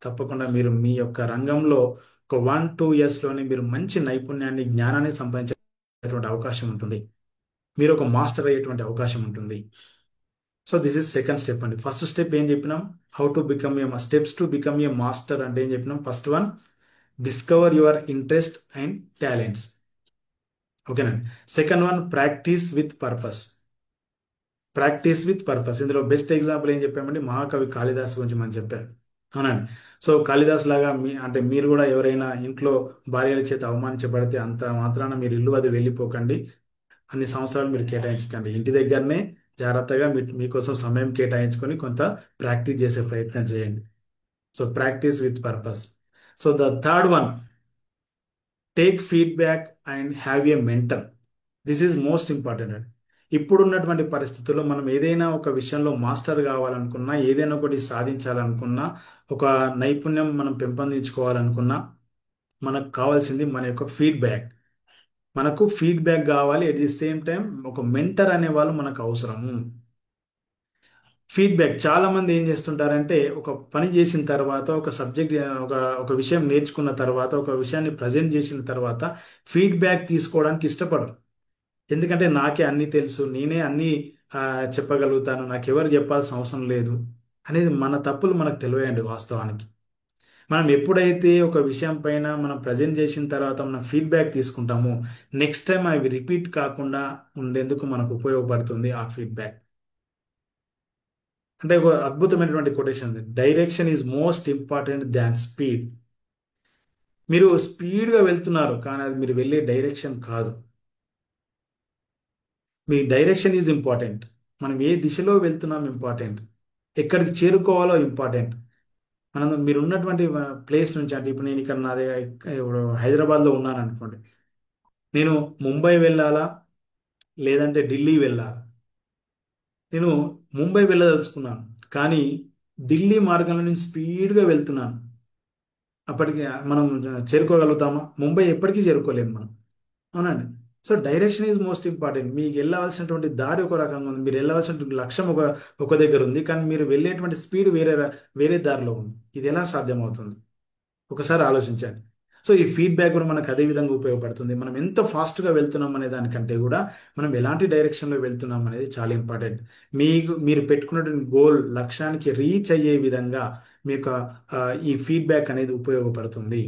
తప్పకుండా మీరు మీ యొక్క రంగంలో ఒక 1-2 ఇయర్స్లోనే మీరు మంచి నైపుణ్యాన్ని, జ్ఞానాన్ని సంపాదించేటువంటి అవకాశం ఉంటుంది. మీరు ఒక మాస్టర్ అయ్యేటువంటి అవకాశం ఉంటుంది. So this is second step అండి. ఫస్ట్ స్టెప్ ఏం చెప్పినాం? How to become a steps to become a master అంటే ఏం చెప్పినాం? First one, discover your interest and talents. ఓకేనండి. Second one, practice with purpose. Practice with purpose. ఇందులో best example ఏం చెప్పామండి? మహాకవి కాళిదాస్ గురించి మనం చెప్పారు, అవునండి. సో కాళిదాస్ లాగా అంటే మీరు కూడా ఎవరైనా ఇంట్లో భార్యల చేత అవమానించబడితే అంత మాత్రాన మీరు ఇల్లు అది వెళ్ళిపోకండి. అన్ని సంవత్సరాలు మీరు కేటాయించకండి. ఇంటి దగ్గరనే జాగ్రత్తగా మీకోసం సమయం కేటాయించుకొని కొంత ప్రాక్టీస్ చేసే ప్రయత్నం చేయండి. So practice with purpose. So the third one, take feedback and have a mentor. This is most important అండి. ఇప్పుడున్నటువంటి పరిస్థితుల్లో మనం ఏదైనా ఒక విషయంలో మాస్టర్ కావాలనుకున్నా, ఏదైనా ఒకటి సాధించాలనుకున్నా, ఒక నైపుణ్యం మనం పెంపొందించుకోవాలనుకున్నా, మనకు కావాల్సింది మన యొక్క ఫీడ్బ్యాక్. మనకు ఫీడ్బ్యాక్ కావాలి. అట్ ది సేమ్ టైం ఒక మెంటర్ అనే వాళ్ళు మనకు అవసరము. ఫీడ్బ్యాక్, చాలా మంది ఏం చేస్తుంటారంటే, ఒక పని చేసిన తర్వాత, ఒక సబ్జెక్ట్, ఒక ఒక విషయం నేర్చుకున్న తర్వాత, ఒక విషయాన్ని ప్రజెంట్ చేసిన తర్వాత ఫీడ్బ్యాక్ తీసుకోవడానికి ఇష్టపడరు. ఎందుకంటే నాకే అన్నీ తెలుసు, నేనే అన్నీ ఆ, చెప్పగలుగుతాను, నాకెవరు చెప్పాల్సిన అవసరం లేదు అనేది మన తప్పులు మనకు తెలియండి వాస్తవానికి. మనం ఎప్పుడైతే ఒక విషయం పైన మనం ప్రజెంట్ చేసిన తర్వాత మనం ఫీడ్బ్యాక్ తీసుకుంటామో, నెక్స్ట్ టైం అవి రిపీట్ కాకుండా ఉండేందుకు మనకు ఉపయోగపడుతుంది ఆ ఫీడ్బ్యాక్. అంటే ఒక అద్భుతమైనటువంటి quotation, direction is most important than speed. మీరు స్పీడ్గా వెళ్తున్నారు, కానీ అది మీరు వెళ్ళే డైరెక్షన్ కాదు. మీ డైరెక్షన్ ఈజ్ ఇంపార్టెంట్. మనం ఏ దిశలో వెళ్తున్నాం ఇంపార్టెంట్, ఎక్కడికి చేరుకోవాలో ఇంపార్టెంట్. మీరు ఉన్నటువంటి ప్లేస్ నుంచి, అంటే ఇప్పుడు నేను ఇక్కడ నాది ఇప్పుడు హైదరాబాద్లో ఉన్నాను అనుకోండి, నేను ముంబై వెళ్ళాలా లేదంటే ఢిల్లీ వెళ్ళాలా? నేను ముంబై వెళ్ళదలుచుకున్నాను, కానీ ఢిల్లీ మార్గంలో నేను స్పీడ్గా వెళ్తున్నాను. అప్పటికి మనం చేరుకోగలుగుతామా? ముంబై ఎప్పటికీ చేరుకోలేము మనం, అవునండి. So direction is most important. మీకు వెళ్ళవలసినటువంటి దారి ఒక రకంగా ఉంది, మీరు వెళ్ళవలసినటువంటి లక్ష్యం ఒక దగ్గర ఉంది, కానీ మీరు వెళ్ళేటువంటి స్పీడ్ వేరే దారిలో ఉంది. ఇది ఎలా సాధ్యమవుతుంది? ఒకసారి ఆలోచించండి. సో ఈ ఫీడ్బ్యాక్ కూడా మనకు అదే విధంగా ఉపయోగపడుతుంది. మనం ఎంత ఫాస్ట్గా వెళ్తున్నాం అనే దానికంటే కూడా మనం ఎలాంటి డైరెక్షన్లో వెళ్తున్నాం అనేది చాలా ఇంపార్టెంట్. మీరు పెట్టుకున్నటువంటి గోల్, లక్ష్యానికి రీచ్ అయ్యే విధంగా మీకు ఈ ఫీడ్బ్యాక్ అనేది ఉపయోగపడుతుంది.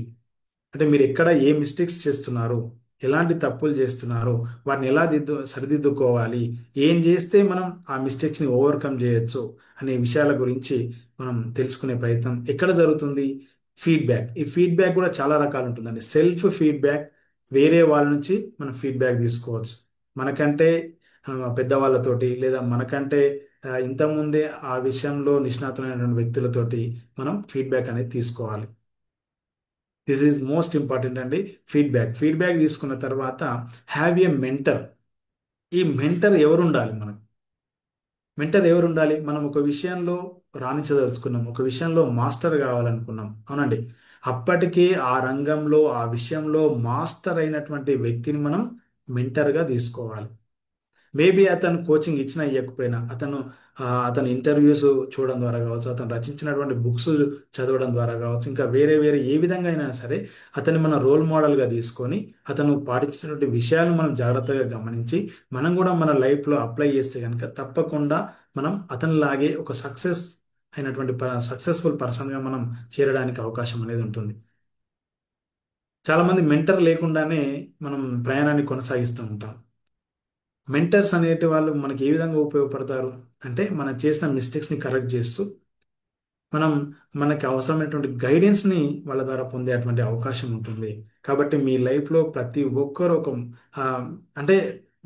అంటే మీరు ఎక్కడ ఏ మిస్టేక్స్ చేస్తున్నారు, ఎలాంటి తప్పులు చేస్తున్నారు, వాటిని ఎలా సరిదిద్దుకోవాలి, ఏం చేస్తే మనం ఆ మిస్టేక్స్ని ఓవర్కమ్ చేయొచ్చు అనే విషయాల గురించి మనం తెలుసుకునే ప్రయత్నం ఎక్కడ జరుగుతుంది? ఫీడ్బ్యాక్. ఈ ఫీడ్బ్యాక్ కూడా చాలా రకాలు ఉంటుందండి. సెల్ఫ్ ఫీడ్బ్యాక్, వేరే వాళ్ళ నుంచి మనం ఫీడ్బ్యాక్ తీసుకోవచ్చు. మనకంటే పెద్దవాళ్ళతోటి, లేదా మనకంటే ఇంతకుముందే ఆ విషయంలో నిష్ణాతులైనటువంటి వ్యక్తులతోటి మనం ఫీడ్బ్యాక్ అనేది తీసుకోవాలి. దిస్ ఈజ్ మోస్ట్ ఇంపార్టెంట్ అండి. ఫీడ్బ్యాక్ తీసుకున్న తర్వాత హ్యావ్ ఏ మెంటర్. ఈ మెంటర్ ఎవరు ఉండాలి మనకు? మెంటర్ ఎవరు ఉండాలి? మనం ఒక విషయంలో రాణించదలుచుకున్నాం, ఒక విషయంలో మాస్టర్ కావాలనుకున్నాం, అవునండి. అప్పటికే ఆ రంగంలో ఆ విషయంలో మాస్టర్ అయినటువంటి వ్యక్తిని మనం మెంటర్గా తీసుకోవాలి. మేబీ అతను కోచింగ్ ఇచ్చినా ఇవ్వకపోయినా, అతను ఇంటర్వ్యూస్ చూడడం ద్వారా కావచ్చు, అతను రచించినటువంటి బుక్స్ చదవడం ద్వారా కావచ్చు, ఇంకా వేరే వేరే ఏ విధంగా అయినా సరే అతన్ని మన రోల్ మోడల్గా తీసుకొని అతను పాటించినటువంటి విషయాలను మనం జాగ్రత్తగా గమనించి మనం కూడా మన లైఫ్లో అప్లై చేస్తే కనుక తప్పకుండా మనం అతనిలాగే ఒక అయినటువంటి సక్సెస్ఫుల్ పర్సన్గా మనం చేరడానికి అవకాశం అనేది ఉంటుంది. చాలా మంది మెంటర్ లేకుండానే మనం ప్రయాణాన్ని కొనసాగిస్తూ ఉంటాం. మెంటర్స్ అనేటి వాళ్ళు మనకి ఏ విధంగా ఉపయోగపడతారు అంటే, మనం చేసిన మిస్టేక్స్ని కరెక్ట్ చేస్తూ మనం మనకి అవసరమైనటువంటి గైడెన్స్ని వాళ్ళ ద్వారా పొందేటువంటి అవకాశం ఉంటుంది. కాబట్టి మీ లైఫ్లో ప్రతి ఒక్కరు ఆ, అంటే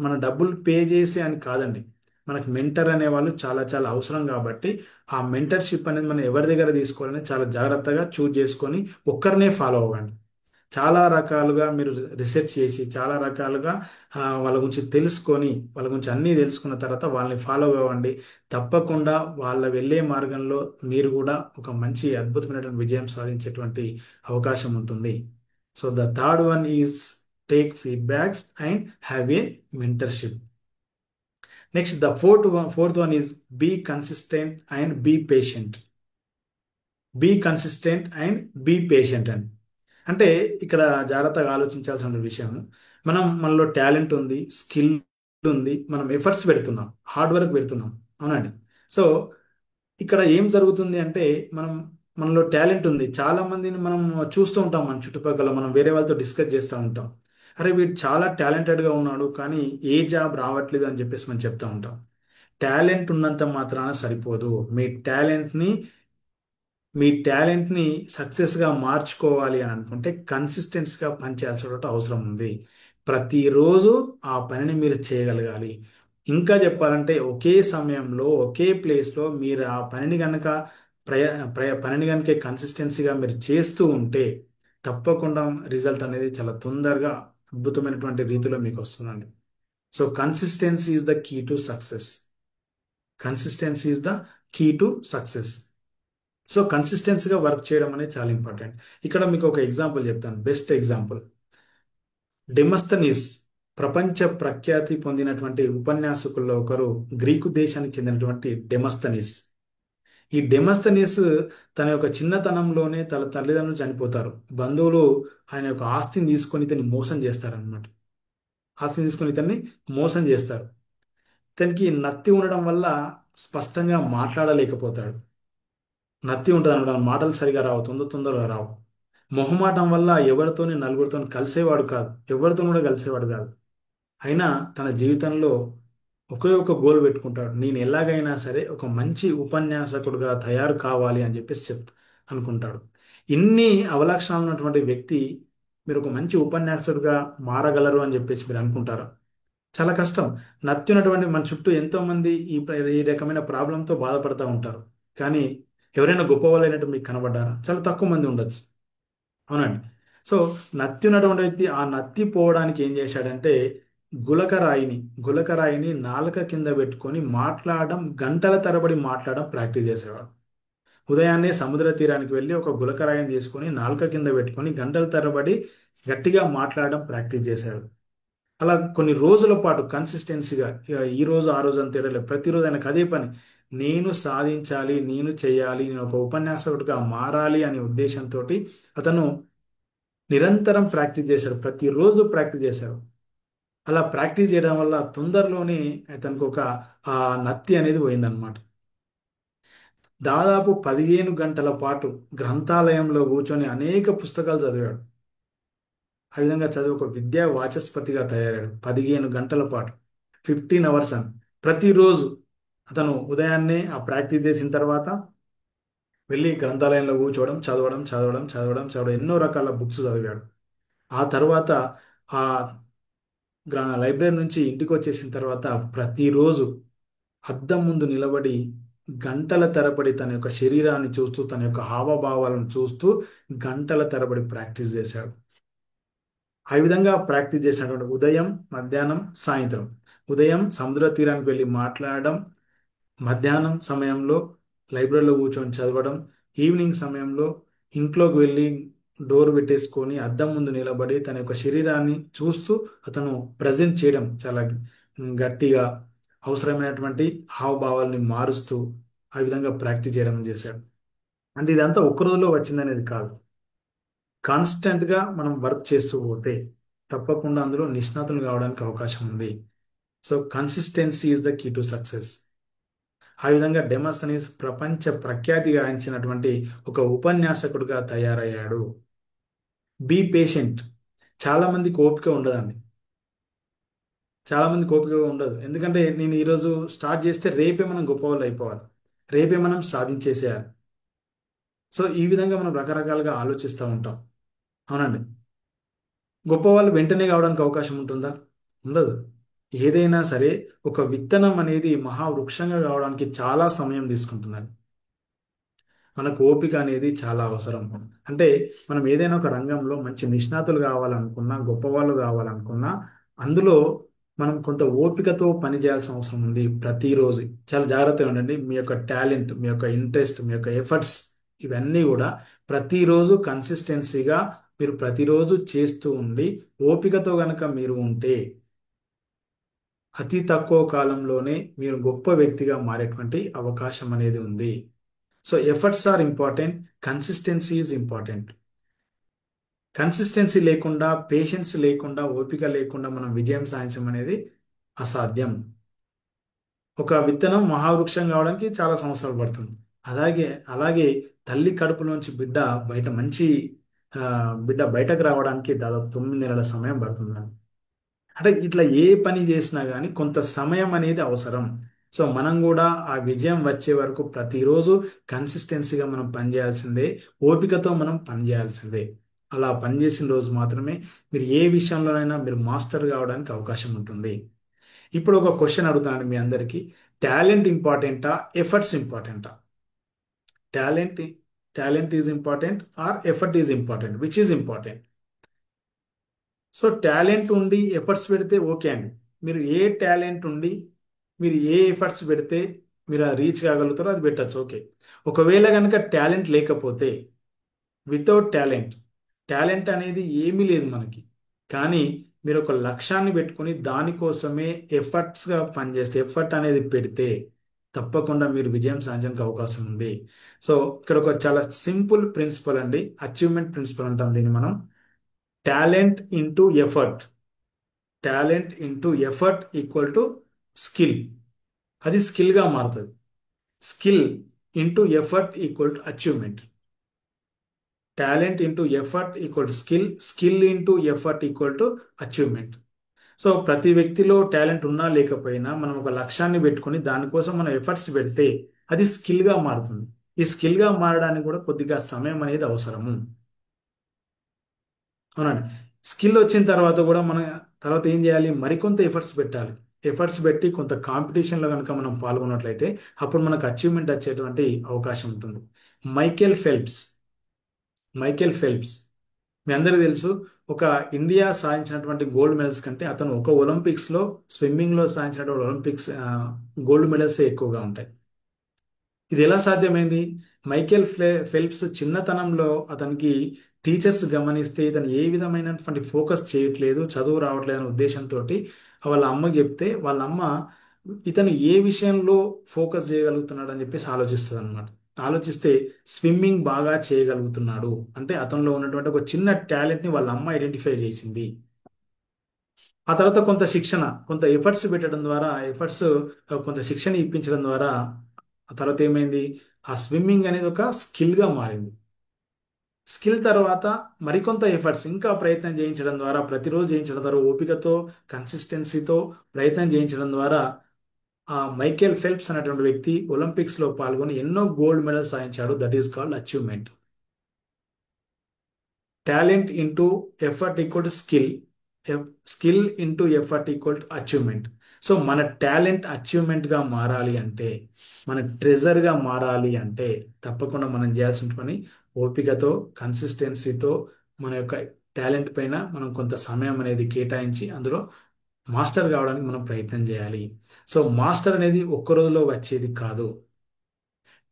మన డబ్బులు పే చేసి అని కాదండి, మనకి మెంటర్ అనేవాళ్ళు చాలా చాలా అవసరం. కాబట్టి ఆ మెంటర్షిప్ అనేది మనం ఎవరి దగ్గర తీసుకోవాలని చాలా జాగ్రత్తగా చూజ్ చేసుకొని ఒక్కరినే ఫాలో అవ్వండి. చాలా రకాలుగా మీరు రీసెర్చ్ చేసి చాలా రకాలుగా వాళ్ళ గురించి తెలుసుకొని వాళ్ళ గురించి అన్నీ తెలుసుకున్న తర్వాత వాళ్ళని ఫాలో అవ్వండి. తప్పకుండా వాళ్ళ వెళ్ళే మార్గంలో మీరు కూడా ఒక మంచి అద్భుతమైనటువంటి విజయం సాధించేటువంటి అవకాశం ఉంటుంది. So the third one is take feedbacks and have a mentorship. Next the fourth one is be consistent and be patient. Be consistent and be patient అండి. అంటే ఇక్కడ జాగ్రత్తగా ఆలోచించాల్సిన విషయం, మనలో టాలెంట్ ఉంది, స్కిల్ ఉంది, మనం ఎఫర్ట్స్ పెడుతున్నాం, హార్డ్ వర్క్ పెడుతున్నాం, అవునండి. సో ఇక్కడ ఏం జరుగుతుంది అంటే, మనం మనలో టాలెంట్ ఉంది, చాలా మందిని మనం చూస్తూ ఉంటాం, మన చుట్టుపక్కల మనం వేరే వాళ్ళతో డిస్కస్ చేస్తూ ఉంటాం. అరే వీడు చాలా టాలెంటెడ్గా ఉన్నాడు కానీ ఏ జాబ్ రావట్లేదు అని చెప్పేసి మనం చెప్తా ఉంటాం. టాలెంట్ ఉన్నంత మాత్రాన సరిపోదు. మీ టాలెంట్ని సక్సెస్గా మార్చుకోవాలి అని అనుకుంటే కన్సిస్టెన్స్గా పనిచేయాల్సిన అవసరం ఉంది. ప్రతిరోజు ఆ పనిని మీరు చేయగలగాలి. ఇంకా చెప్పాలంటే ఒకే సమయంలో ఒకే ప్లేస్లో మీరు ఆ పనిని కనుక పనిని కనుక కన్సిస్టెన్సీగా మీరు చేస్తూ ఉంటే తప్పకుండా రిజల్ట్ అనేది చాలా తొందరగా అద్భుతమైనటువంటి రీతిలో మీకు వస్తుందండి. So consistency is the key to success. Consistency is the key to success. So కన్సిస్టెన్సీగా వర్క్ చేయడం అనేది చాలా ఇంపార్టెంట్. ఇక్కడ మీకు ఒక ఎగ్జాంపుల్ చెప్తాను, బెస్ట్ ఎగ్జాంపుల్. డెమస్తనీస్ ప్రపంచ ప్రఖ్యాతి పొందినటువంటి ఉపన్యాసకుల్లో ఒకరు, గ్రీకు దేశానికి చెందినటువంటి డెమస్తనీస్. ఈ డెమస్తనీస్ తన యొక్క చిన్నతనంలోనే తన తల్లిదండ్రులు చనిపోతారు. బంధువులు ఆయన యొక్క ఆస్తిని తీసుకొని ఇతన్ని మోసం చేస్తారనమాట. ఆస్తిని తీసుకొని ఇతన్ని మోసం చేస్తారు. ఇతనికి నత్తి ఉండడం వల్ల స్పష్టంగా మాట్లాడలేకపోతాడు. నత్తి ఉంటుంది అనమాట, మాటలు సరిగా రావు, తొందరగా రావు. మొహమాటం వల్ల ఎవరితోని నలుగురితో కలిసేవాడు కాదు, ఎవరితో కూడా కలిసేవాడు కాదు. అయినా తన జీవితంలో ఒకే ఒక గోల్ పెట్టుకుంటాడు, నేను ఎలాగైనా సరే ఒక మంచి ఉపన్యాసకుడుగా తయారు కావాలి అని చెప్పేసి అనుకుంటాడు. ఇన్ని అవలక్షణాలు ఉన్నటువంటి వ్యక్తి మీరు ఒక మంచి ఉపన్యాసకుడిగా మారగలరు అని చెప్పేసి మీరు అనుకుంటారా? చాలా కష్టం. నత్యున్నటువంటి మన చుట్టూ ఎంతో మంది ఈ రకమైన ప్రాబ్లంతో బాధపడుతూ ఉంటారు. కానీ ఎవరైనా గొప్ప వాళ్ళైనట్టు మీకు కనబడ్డారా? చాలా తక్కువ మంది ఉండొచ్చు, అవునండి. సో నత్తి ఉన్నటువంటి వ్యక్తి ఆ నత్తి పోవడానికి ఏం చేశాడంటే, గులకరాయిని గులకరాయిని నాలుక కింద పెట్టుకొని మాట్లాడడం, గంటల తరబడి మాట్లాడడం ప్రాక్టీస్ చేసేవాడు. ఉదయాన్నే సముద్ర తీరానికి వెళ్ళి ఒక గులకరాయిని తీసుకొని నాలుక కింద పెట్టుకొని గంటల తరబడి గట్టిగా మాట్లాడడం ప్రాక్టీస్ చేశాడు. అలా కొన్ని రోజుల పాటు కన్సిస్టెన్సీగా, ఇక ఈ రోజు ఆ రోజు అని తేడా లేదు, ప్రతిరోజు ఆయనకు అదే పని. నేను సాధించాలి, నేను చేయాలి, నేను ఒక ఉపన్యాసకుడిగా మారాలి అనే ఉద్దేశంతో అతను నిరంతరం ప్రాక్టీస్ చేశాడు, ప్రతిరోజు ప్రాక్టీస్ చేశాడు. అలా ప్రాక్టీస్ చేయడం వల్ల తొందరలోనే అతనికి ఆ నత్తి అనేది పోయిందనమాట. దాదాపు 15 గంటల పాటు గ్రంథాలయంలో కూర్చొని అనేక పుస్తకాలు చదివాడు. ఆ విధంగా చదివి ఒక విద్యా వాచస్పతిగా తయారయ్యాడు. 15 గంటల పాటు, 15 అవర్స్ అని. ప్రతిరోజు అతను ఉదయాన్నే ఆ ప్రాక్టీస్ చేసిన తర్వాత వెళ్ళి గ్రంథాలయంలో కూర్చోవడం, చదవడం చదవడం చదవడం చదవడం, ఎన్నో రకాల బుక్స్ చదివాడు. ఆ తర్వాత ఆ లైబ్రరీ నుంచి ఇంటికి వచ్చేసిన తర్వాత ప్రతిరోజు అద్దం ముందు నిలబడి గంటల తరబడి తన యొక్క శరీరాన్ని చూస్తూ తన యొక్క హావభావాలను చూస్తూ గంటల తరబడి ప్రాక్టీస్ చేశాడు. ఆ విధంగా ప్రాక్టీస్ చేసినటువంటి ఉదయం, మధ్యాహ్నం, సాయంత్రం. ఉదయం సముద్ర తీరానికి వెళ్ళి మాట్లాడడం, మధ్యాహ్నం సమయంలో లైబ్రరీలో కూర్చొని చదవడం, ఈవినింగ్ సమయంలో ఇంట్లోకి వెళ్ళి డోర్ పెట్టేసుకొని అద్దం ముందు నిలబడి తన యొక్క శరీరాన్ని చూస్తూ అతను ప్రజెంట్ చేయడం చాలా గట్టిగా, అవసరమైనటువంటి హావభావాల్ని మారుస్తూ ఆ విధంగా ప్రాక్టీస్ చేయడం చేశాడు. అంటే ఇదంతా ఒక్క రోజులో వచ్చిందనేది కాదు. కాన్స్టెంట్గా మనం వర్క్ చేస్తూ పోతే తప్పకుండా అందులో నిష్ణాతులు కావడానికి అవకాశం ఉంది. So consistency is the key to success. ఆ విధంగా డెమోస్తనీస్ ప్రపంచ ప్రఖ్యాతి గాంచినటువంటి ఒక ఉపన్యాసకుడిగా తయారయ్యాడు. Be patient. చాలా మందికి ఓపిక ఉండదండి. చాలా మందికి ఓపిక ఉండదు. ఎందుకంటే నేను ఈరోజు స్టార్ట్ చేస్తే రేపే మనం గొప్ప వాళ్ళు అయిపోవాలి, రేపే మనం సాధించేసేయాలి. సో ఈ విధంగా మనం రకరకాలుగా ఆలోచిస్తూ ఉంటాం. అవునండి. గొప్ప వాళ్ళు వెంటనే కావడానికి అవకాశం ఉంటుందా? ఉండదు. ఏదైనా సరే ఒక విత్తనం అనేది మహావృక్షంగా కావడానికి చాలా సమయం తీసుకుంటుందండి. మనకు ఓపిక అనేది చాలా అవసరం. అంటే మనం ఏదైనా ఒక రంగంలో మంచి నిష్ణాతులు కావాలనుకున్నా, గొప్పవాళ్ళు కావాలనుకున్నా, అందులో మనం కొంత ఓపికతో పని చేయాల్సిన అవసరం ఉంది. ప్రతిరోజు చాలా జాగ్రత్తగా ఉండండి. మీ యొక్క టాలెంట్, మీ యొక్క ఇంట్రెస్ట్, మీ యొక్క ఎఫర్ట్స్, ఇవన్నీ కూడా ప్రతిరోజు కన్సిస్టెన్సీగా మీరు ప్రతిరోజు చేస్తూ ఉండి ఓపికతో గనక మీరు ఉంటే అతి తక్కువ కాలంలోనే మీరు గొప్ప వ్యక్తిగా మారేటువంటి అవకాశం అనేది ఉంది. So efforts are important, consistency is important. Consistency లేకుండా, పేషెన్స్ లేకుండా, ఓపిక లేకుండా మనం విజయం సాధించడం అనేది అసాధ్యం. ఒక విత్తనం మహావృక్షం కావడానికి చాలా సంవత్సరాలు పడుతుంది. అలాగే అలాగే తల్లి కడుపులోంచి బయట మంచి ఆ, బిడ్డ బయటకు రావడానికి దాదాపు 9 నెలల సమయం పడుతుంది. అంటే ఇట్లా ఏ పని చేసినా కానీ కొంత సమయం అనేది అవసరం. సో మనం కూడా ఆ విజయం వచ్చే వరకు ప్రతిరోజు కన్సిస్టెన్సీగా మనం పనిచేయాల్సిందే, ఓపికతో మనం పనిచేయాల్సిందే. అలా పనిచేసిన రోజు మాత్రమే మీరు ఏ విషయంలోనైనా మీరు మాస్టర్ కావడానికి అవకాశం ఉంటుంది. ఇప్పుడు ఒక క్వశ్చన్ అడుగుతాను మీ అందరికీ. టాలెంట్ ఇంపార్టెంటా, ఎఫర్ట్స్ ఇంపార్టెంటా? Talent talent is important or effort is important? Which is important? So talent ఉండి ఎఫర్ట్స్ పెడితే ఓకే అండి. మీరు ఏ టాలెంట్ ఉండి మీరు ఏ ఎఫర్ట్స్ పెడితే మీరు రీచ్ కాగలుగుతారో అది పెట్టచ్చు, ఓకే. ఒకవేళ కనుక టాలెంట్ లేకపోతే, వితౌట్ టాలెంట్, టాలెంట్ అనేది ఏమీ లేదు మనకి, కానీ మీరు ఒక లక్ష్యాన్ని పెట్టుకొని దానికోసమే ఎఫర్ట్స్గా పనిచేస్తే, ఎఫర్ట్ అనేది పెడితే తప్పకుండా మీరు విజయం సాధించడానికి అవకాశం ఉంది. సో ఇక్కడ ఒక చాలా సింపుల్ ప్రిన్సిపల్ అండి, అచీవ్మెంట్ ప్రిన్సిపల్ అంటాం దీన్ని మనం. Talent into effort, talent into effort equal to skill. అది స్కిల్గా మారుతుంది. Skill into effort equal to achievement. Talent into effort equal to skill, skill into effort equal to achievement. So ప్రతి వ్యక్తిలో talent ఉన్నా లేకపోయినా మనం ఒక లక్ష్యాన్ని పెట్టుకొని దానికోసం మనం ఎఫర్ట్స్ పెడితే అది స్కిల్గా మారుతుంది. ఈ స్కిల్గా మారడానికి కూడా కొద్దిగా సమయం అనేది అవసరము. అవునండి. స్కిల్ వచ్చిన తర్వాత కూడా మన తర్వాత ఏం చేయాలి? మరికొంత ఎఫర్ట్స్ పెట్టాలి. ఎఫర్ట్స్ పెట్టి కొంత కాంపిటీషన్లో కనుక మనం పాల్గొన్నట్లయితే అప్పుడు మనకు అచీవ్మెంట్ వచ్చేటువంటి అవకాశం ఉంటుంది. మైకేల్ ఫెల్ప్స్, మైకేల్ ఫెల్ప్స్ మీ అందరికీ తెలుసు. ఒక ఇండియా సాధించినటువంటి గోల్డ్ మెడల్స్ కంటే అతను ఒక ఒలింపిక్స్లో, స్విమ్మింగ్లో సాధించినటువంటి ఒలింపిక్స్ గోల్డ్ మెడల్స్ ఎక్కువగా ఉంటాయి. ఇది ఎలా సాధ్యమైంది? ఫెల్ప్స్ చిన్నతనంలో అతనికి టీచర్స్ గమనిస్తే ఇతను ఏ విధమైనటువంటి ఫోకస్ చేయట్లేదు, చదువు రావట్లేదు అనే ఉద్దేశంతో వాళ్ళ అమ్మకి చెప్తే వాళ్ళ అమ్మ ఇతను ఏ విషయంలో ఫోకస్ చేయగలుగుతున్నాడు అని చెప్పేసి ఆలోచిస్తుంది అనమాట. ఆలోచిస్తే స్విమ్మింగ్ బాగా చేయగలుగుతున్నాడు అంటే అతనిలో ఉన్నటువంటి ఒక చిన్న టాలెంట్ని వాళ్ళ అమ్మ ఐడెంటిఫై చేసింది. ఆ తర్వాత కొంత శిక్షణ, కొంత ఎఫర్ట్స్ పెట్టడం ద్వారా, కొంత శిక్షణ ఇప్పించడం ద్వారా ఆ తర్వాత ఏమైంది? ఆ స్విమ్మింగ్ అనేది ఒక స్కిల్గా మారింది. స్కిల్ తర్వాత మరికొంత ఎఫర్ట్స్, ఇంకా ప్రయత్నం చేయించడం ద్వారా, ప్రతిరోజు చేయించడం ద్వారా, ఓపికతో కన్సిస్టెన్సీతో ప్రయత్నం చేయించడం ద్వారా ఆ మైకేల్ ఫెల్ప్స్ అనేటువంటి వ్యక్తి ఒలింపిక్స్లో పాల్గొని ఎన్నో గోల్డ్ మెడల్స్ సాధించాడు. That is called achievement. Talent into effort equal to skill, skill into effort equal to achievement. So మన టాలెంట్ అచీవ్మెంట్గా మారాలి అంటే, మన ట్రెజర్గా మారాలి అంటే తప్పకుండా మనం చేయాల్సిన పని ఓపికతో, కన్సిస్టెన్సీతో మన యొక్క టాలెంట్ పైన మనం కొంత సమయం అనేది కేటాయించి అందులో మాస్టర్ కావడానికి మనం ప్రయత్నం చేయాలి. సో మాస్టర్ అనేది ఒక్క రోజులో వచ్చేది కాదు.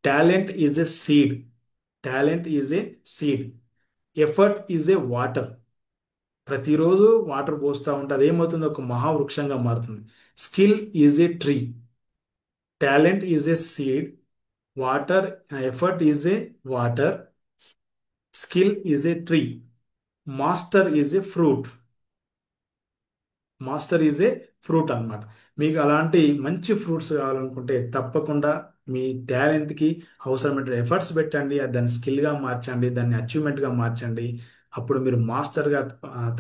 Talent is a seed. Talent is a seed. Effort is a water. ప్రతిరోజు వాటర్ పోస్తూ ఉంటే అదేమవుతుంది, ఒక మహావృక్షంగా మారుతుంది. Skill is a tree. Talent is a seed. Water, effort is a water. Skill is a tree. Master is a fruit. Master is a fruit అన్నమాట. మీకు అలాంటి మంచి fruits కావాలనుకుంటే తప్పకుండా మీ టాలెంట్కి అవసరమైన ఎఫర్ట్స్ పెట్టండి, దాన్ని స్కిల్గా మార్చండి, దాన్ని అచీవ్మెంట్గా మార్చండి. అప్పుడు మీరు మాస్టర్గా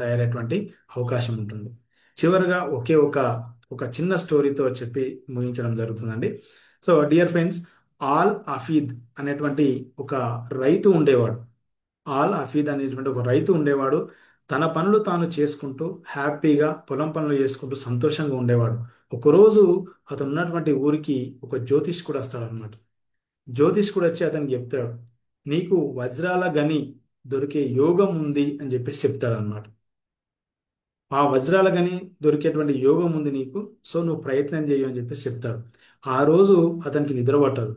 తయారయ్యేటువంటి అవకాశం ఉంటుంది. చివరిగా ఒకే ఒక ఒక చిన్న స్టోరీతో చెప్పి ముగించడం జరుగుతుందండి. సో డియర్ ఫ్రెండ్స్, ఆల్ హఫీద్ అనేటువంటి ఒక రైతు ఉండేవాడు. ఆల్ హఫీద్ అనేటువంటి ఒక రైతు ఉండేవాడు. తన పనులు తాను చేసుకుంటూ హ్యాపీగా పొలం పనులు చేసుకుంటూ సంతోషంగా ఉండేవాడు. ఒకరోజు అతను ఉన్నటువంటి ఊరికి ఒక జ్యోతిష్కుడు వస్తాడనమాట. జ్యోతిష్కుడు వచ్చి అతనికి చెప్తాడు, నీకు వజ్రాల గని దొరికే యోగం ఉంది అని చెప్పేసి చెప్తాడనమాట. ఆ వజ్రాల గని దొరికేటువంటి యోగం ఉంది నీకు, సో నువ్వు ప్రయత్నం చేయు అని చెప్పేసి చెప్తాడు. ఆ రోజు అతనికి నిద్ర పట్టదు.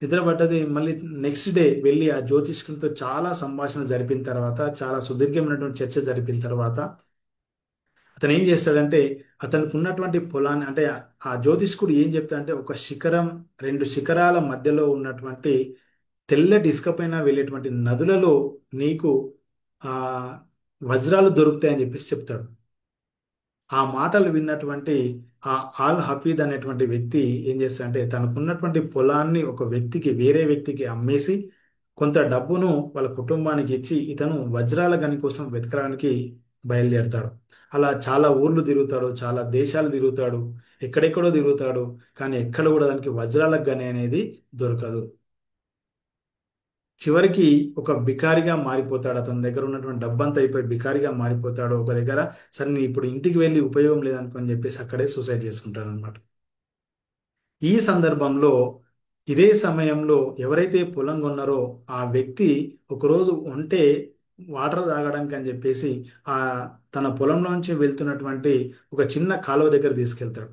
నిద్ర పడ్డది. మళ్ళీ నెక్స్ట్ డే వెళ్ళి ఆ జ్యోతిష్కునితో చాలా సంభాషణ జరిపిన తర్వాత, చాలా సుదీర్ఘమైనటువంటి చర్చ జరిపిన తర్వాత అతను ఏం చేస్తాడంటే, అతనికి ఉన్నటువంటి పొలాన్ని, అంటే ఆ జ్యోతిష్కుడు ఏం చెప్తాడంటే, ఒక శిఖరం, రెండు శిఖరాల మధ్యలో ఉన్నటువంటి తెల్లటి ఇసుక పైన వెళ్ళేటువంటి నదులలో నీకు ఆ వజ్రాలు దొరుకుతాయని చెప్పేసి చెప్తాడు. ఆ మాటలు విన్నటువంటి ఆ ఆల్ హఫీద్ అనేటువంటి వ్యక్తి ఏం చేస్తాడంటే, తనకున్నటువంటి పొలాన్ని ఒక వ్యక్తికి, వేరే వ్యక్తికి అమ్మేసి కొంత డబ్బును వాళ్ళ కుటుంబానికి ఇచ్చి ఇతను వజ్రాల గని కోసం వెతకడానికి బయలుదేరతాడు. అలా చాలా ఊర్లు తిరుగుతాడు, చాలా దేశాలు తిరుగుతాడు, ఎక్కడెక్కడో తిరుగుతాడు. కానీ ఎక్కడ కూడా దానికి వజ్రాల గని అనేది దొరకదు. చివరికి ఒక బికారిగా మారిపోతాడు. అతని దగ్గర ఉన్నటువంటి డబ్బంతా అయిపోయి బికారిగా మారిపోతాడు. ఒక దగ్గర సరే నేను ఇప్పుడు ఇంటికి వెళ్ళి ఉపయోగం లేదనుకొని చెప్పేసి అక్కడే సూసైడ్ చేసుకుంటాడు అనమాట. ఈ సందర్భంలో, ఇదే సమయంలో ఎవరైతే పొలం కొన్నారో ఆ వ్యక్తి ఒకరోజు ఒంటె వాటర్ తాగడానికి అని చెప్పేసి ఆ తన పొలంలోంచి వెళ్తున్నటువంటి ఒక చిన్న కాలువ దగ్గర తీసుకెళ్తాడు.